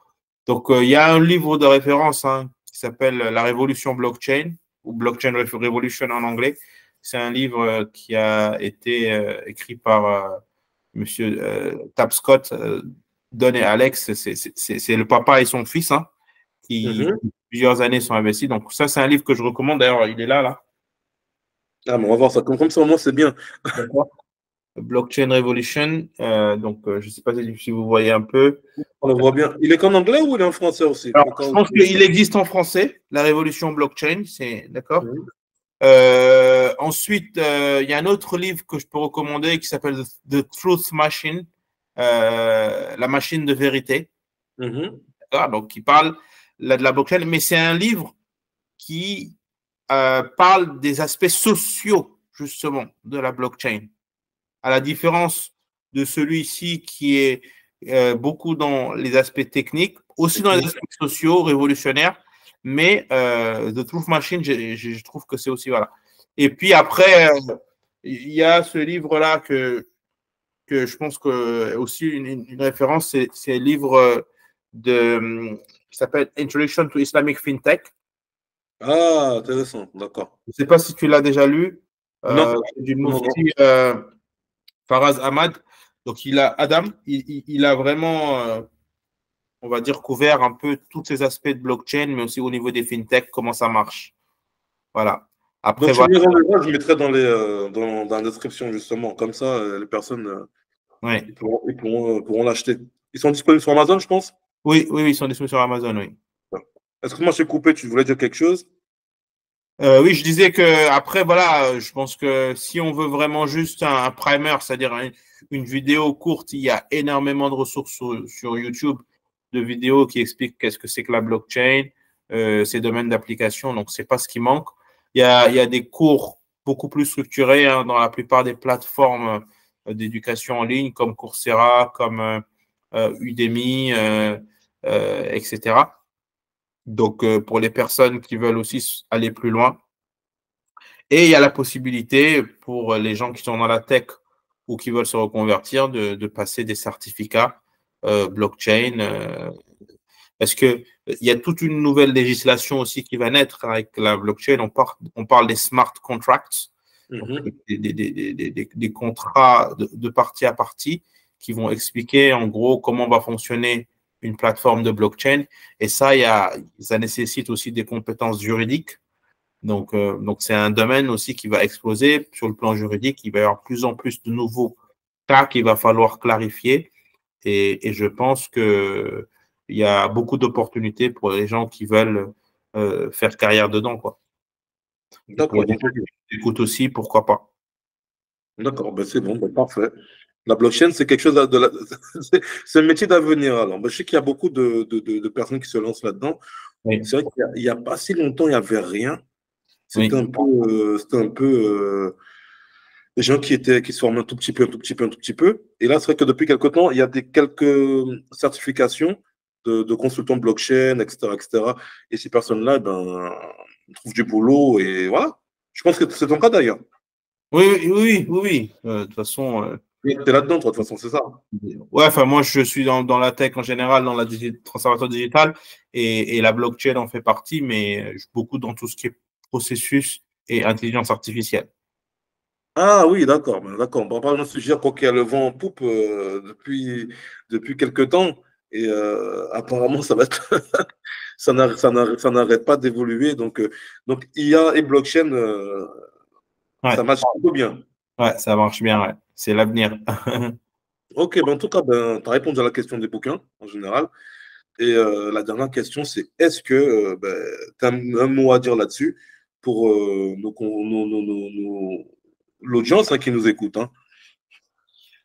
Donc, il y a un livre de référence hein, qui s'appelle La Révolution Blockchain, ou Blockchain Revolution en anglais. C'est un livre qui a été écrit par Monsieur Tapscott, Don et Alex. C'est le papa et son fils hein, qui, Mhm. plusieurs années, sont investis. Donc, ça, c'est un livre que je recommande. D'ailleurs, il est là, là. Ah, mais on va voir ça. Comme ça, au moins, c'est bien. D'accord. Blockchain Revolution. Je ne sais pas si vous voyez un peu. On le voit bien. Il est qu'en anglais ou il est en français aussi? Alors, je pense qu'il existe en français, la révolution blockchain, c'est d'accord. Mhm. Ensuite, il y a un autre livre que je peux recommander qui s'appelle The Truth Machine, la machine de vérité. Mhm. Donc, qui parle là, de la blockchain, mais c'est un livre qui parle des aspects sociaux, justement, de la blockchain. À la différence de celui-ci qui est beaucoup dans les aspects techniques, aussi dans les aspects sociaux, révolutionnaires, mais The Truth Machine, je trouve que c'est aussi, voilà. Et puis après, il y a ce livre-là que je pense que aussi une référence, c'est un livre qui s'appelle Introduction to Islamic FinTech. Ah, intéressant. D'accord. Je ne sais pas si tu l'as déjà lu, Non. du Non, non. Mufti Faraz Ahmad. Donc, Adam, il a vraiment, on va dire, couvert un peu tous ces aspects de blockchain, mais aussi au niveau des fintech, comment ça marche. Voilà. Après, Donc, tu voilà. me les enverras, je mettrai dans la description, justement. Comme ça, les personnes Ouais. ils pourront l'acheter. Ils sont disponibles sur Amazon, je pense. Oui, oui, oui, ils sont disponibles sur Amazon, oui. Est-ce que moi, je t'ai coupé? Tu voulais dire quelque chose? Oui, je disais que après, voilà, je pense que si on veut vraiment juste un primer, c'est-à-dire une vidéo courte, il y a énormément de ressources sur YouTube de vidéos qui expliquent qu'est-ce que c'est que la blockchain, ses domaines d'application. Donc, c'est pas ce qui manque. Il y a des cours beaucoup plus structurés hein, dans la plupart des plateformes d'éducation en ligne, comme Coursera, comme Udemy, etc. Donc, pour les personnes qui veulent aussi aller plus loin. Et il y a la possibilité pour les gens qui sont dans la tech ou qui veulent se reconvertir de passer des certificats blockchain. Parce que il y a toute une nouvelle législation aussi qui va naître avec la blockchain. On parle des smart contracts, donc Mhm. des contrats de partie à partie qui vont expliquer en gros comment va fonctionner une plateforme de blockchain. Et ça, ça nécessite aussi des compétences juridiques. Donc c'est un domaine aussi qui va exploser sur le plan juridique. Il va y avoir plus en plus de nouveaux cas qu'il va falloir clarifier. Et je pense qu'il y a beaucoup d'opportunités pour les gens qui veulent faire carrière dedans, quoi. Et pour D'accord. les Donc, gens qui écoutent aussi, pourquoi pas. d'accord. Ben, c'est bon. Ben, parfait. La blockchain, c'est quelque chose c'est un métier d'avenir. Alors, ben, je sais qu'il y a beaucoup de personnes qui se lancent là-dedans. Oui, C'est vrai qu'il n'y a pas si longtemps, il n'y avait rien. C'était oui, un peu des gens qui se forment un tout petit peu, un tout petit peu, un tout petit peu. Et là, c'est vrai que depuis quelque temps, il y a quelques certifications de consultants blockchain, etc., etc. Et ces personnes-là, ben, trouvent du boulot et voilà. Je pense que c'est ton cas d'ailleurs. oui, oui, oui, oui, oui. De toute façon, Tu es là-dedans, toi, de toute façon, c'est ça. ouais, enfin, moi, je suis dans la tech en général, dans la transformation digitale, et la blockchain en fait partie, mais beaucoup dans tout ce qui est processus et intelligence artificielle. Ah oui, d'accord. Ben, d'accord. On parle d'un sujet quoi, qui a le vent en poupe depuis quelques temps. Et apparemment, ça va être ça n'arrête pas d'évoluer. Donc, IA et blockchain, Ouais, ça marche plutôt bien. ouais, ça marche bien, ouais. C'est l'avenir. Ok, ben, en tout cas, ben, tu as répondu à la question des bouquins en général. Et la dernière question, c'est est-ce que tu as un mot à dire là-dessus pour l'audience qui nous écoute. Hein.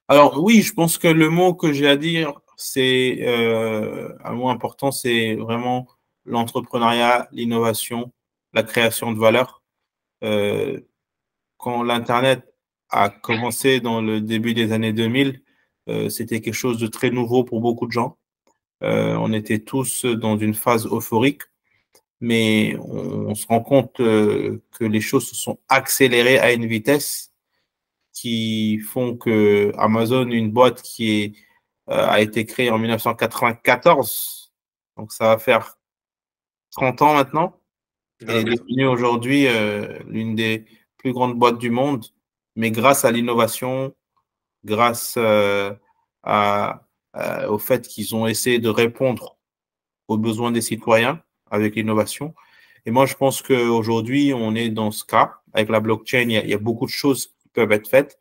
Alors oui, je pense que le mot que j'ai à dire, c'est un mot important, c'est vraiment l'entrepreneuriat, l'innovation, la création de valeur. Euh, Quand l'Internet a commencé dans le début des années 2000, c'était quelque chose de très nouveau pour beaucoup de gens. On était tous dans une phase euphorique, mais on se rend compte que les choses se sont accélérées à une vitesse qui font que Amazon, une boîte a été créée en 1994, donc ça va faire 30 ans maintenant, elle Ah est oui. devenue aujourd'hui l'une des plus grandes boîtes du monde, mais grâce à l'innovation, grâce à, au fait qu'ils ont essayé de répondre aux besoins des citoyens avec l'innovation. Et moi, je pense qu'aujourd'hui, on est dans ce cas. Avec la blockchain, il y a beaucoup de choses qui peuvent être faites.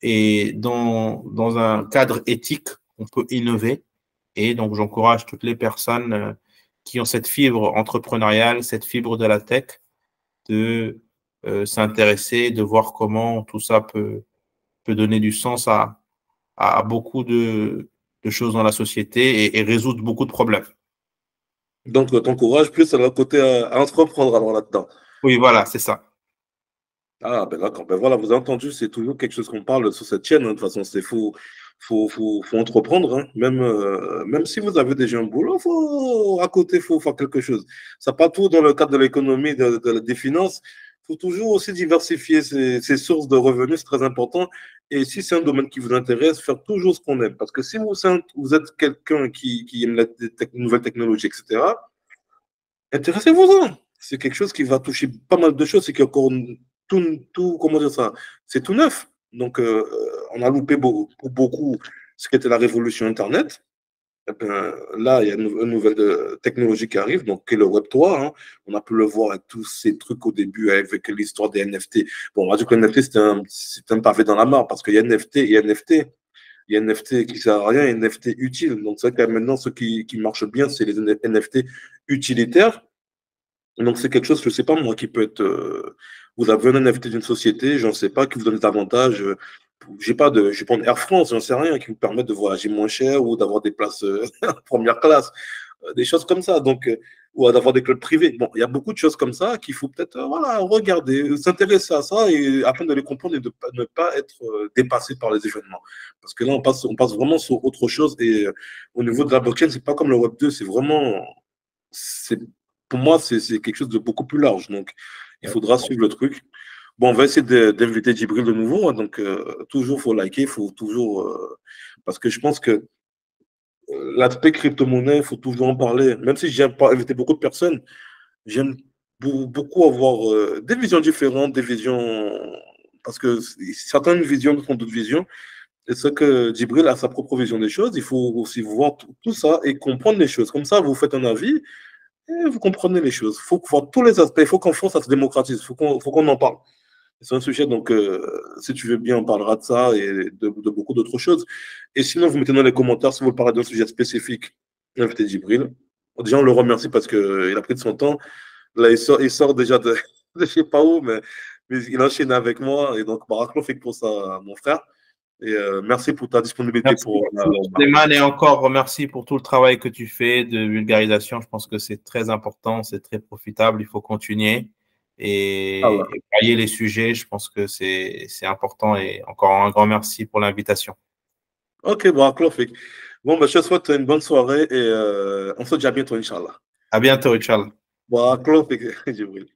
Et dans un cadre éthique, on peut innover. Et donc, j'encourage toutes les personnes qui ont cette fibre entrepreneuriale, cette fibre de la tech, de s'intéresser, de voir comment tout ça peut donner du sens à beaucoup de choses dans la société et résoudre beaucoup de problèmes. Donc, ton courage, plus à le côté à entreprendre alors là-dedans. Oui, voilà, c'est ça. Ah, ben d'accord. Ben voilà, vous avez entendu, c'est toujours quelque chose qu'on parle sur cette chaîne. Hein. De toute façon, c'est faut entreprendre. Hein. Même si vous avez déjà un boulot, à côté, il faut faire quelque chose. Ça pas tout dans le cadre de l'économie, des finances. Il faut toujours aussi diversifier ses sources de revenus, c'est très important. Et si c'est un domaine qui vous intéresse, faire toujours ce qu'on aime. Parce que si vous êtes quelqu'un qui aime la nouvelle technologie, etc., intéressez-vous-en. C'est quelque chose qui va toucher pas mal de choses. C'est qu'il y a encore comment dire ça, c'est tout neuf. Donc, on a loupé pour beaucoup ce qu'était la révolution Internet. Et bien, là, il y a une nouvelle technologie qui arrive, donc qui est le Web3. Hein. On a pu le voir avec tous ces trucs au début, avec l'histoire des NFT. Bon, on va dire que les NFT, c'est un pavé dans la mare, parce qu'il y a NFT et NFT. Il y a NFT qui ne sert à rien et NFT utile. Donc, c'est vrai que maintenant, ce qui marche bien, c'est les NFT utilitaires. Donc, c'est quelque chose, je ne sais pas moi, qui peut être. Vous avez un NFT d'une société, je ne sais pas, qui vous donne des avantages. Je vais prendre Air France, j'en sais rien, qui vous permet de voyager moins cher ou d'avoir des places première classe, des choses comme ça. Donc, ou d'avoir des clubs privés. Bon, il y a beaucoup de choses comme ça qu'il faut peut-être voilà, regarder, s'intéresser à ça et afin de les comprendre et de ne pas être dépassé par les événements. Parce que là, on passe vraiment sur autre chose. Et au niveau de la blockchain, ce n'est pas comme le Web 2, c'est vraiment. C'est pour moi, c'est quelque chose de beaucoup plus large. Donc, il faudra suivre le truc. Bon, on va essayer d'inviter Djibril de nouveau. Hein, donc, toujours, il faut liker, il faut toujours. Parce que je pense que l'aspect crypto-monnaie, il faut toujours en parler. Même si j'aime pas inviter beaucoup de personnes, j'aime beaucoup avoir des visions différentes, des visions. Parce que certaines visions font d'autres visions. Et c'est que Djibril a sa propre vision des choses. Il faut aussi voir tout ça et comprendre les choses. Comme ça, vous faites un avis. Et vous comprenez les choses. Il faut voir tous les aspects. Il faut qu'en France, ça se démocratise. Il faut qu'on en parle. C'est un sujet, donc, si tu veux bien, on parlera de ça et de beaucoup d'autres choses. Et sinon, vous mettez dans les commentaires si vous parlez d'un sujet spécifique, invité Djibril. Déjà, on le remercie parce qu'il a pris de son temps. Là, il sort déjà de je ne sais pas où, mais il enchaîne avec moi. Et donc, Baraklo fait pour ça, mon frère. Et merci pour ta disponibilité Merci pour. beaucoup, Suleiman, et encore merci pour tout le travail que tu fais de vulgarisation. Je pense que c'est très important, c'est très profitable. Il faut continuer et varier les sujets. Je pense que c'est important et encore un grand merci pour l'invitation. Ok, Baraklo fait. Bon, ben, je te souhaite une bonne soirée et on se dit à bientôt, Inch'Allah. À bientôt, Inch'Allah. Baraklo fait. Djibril.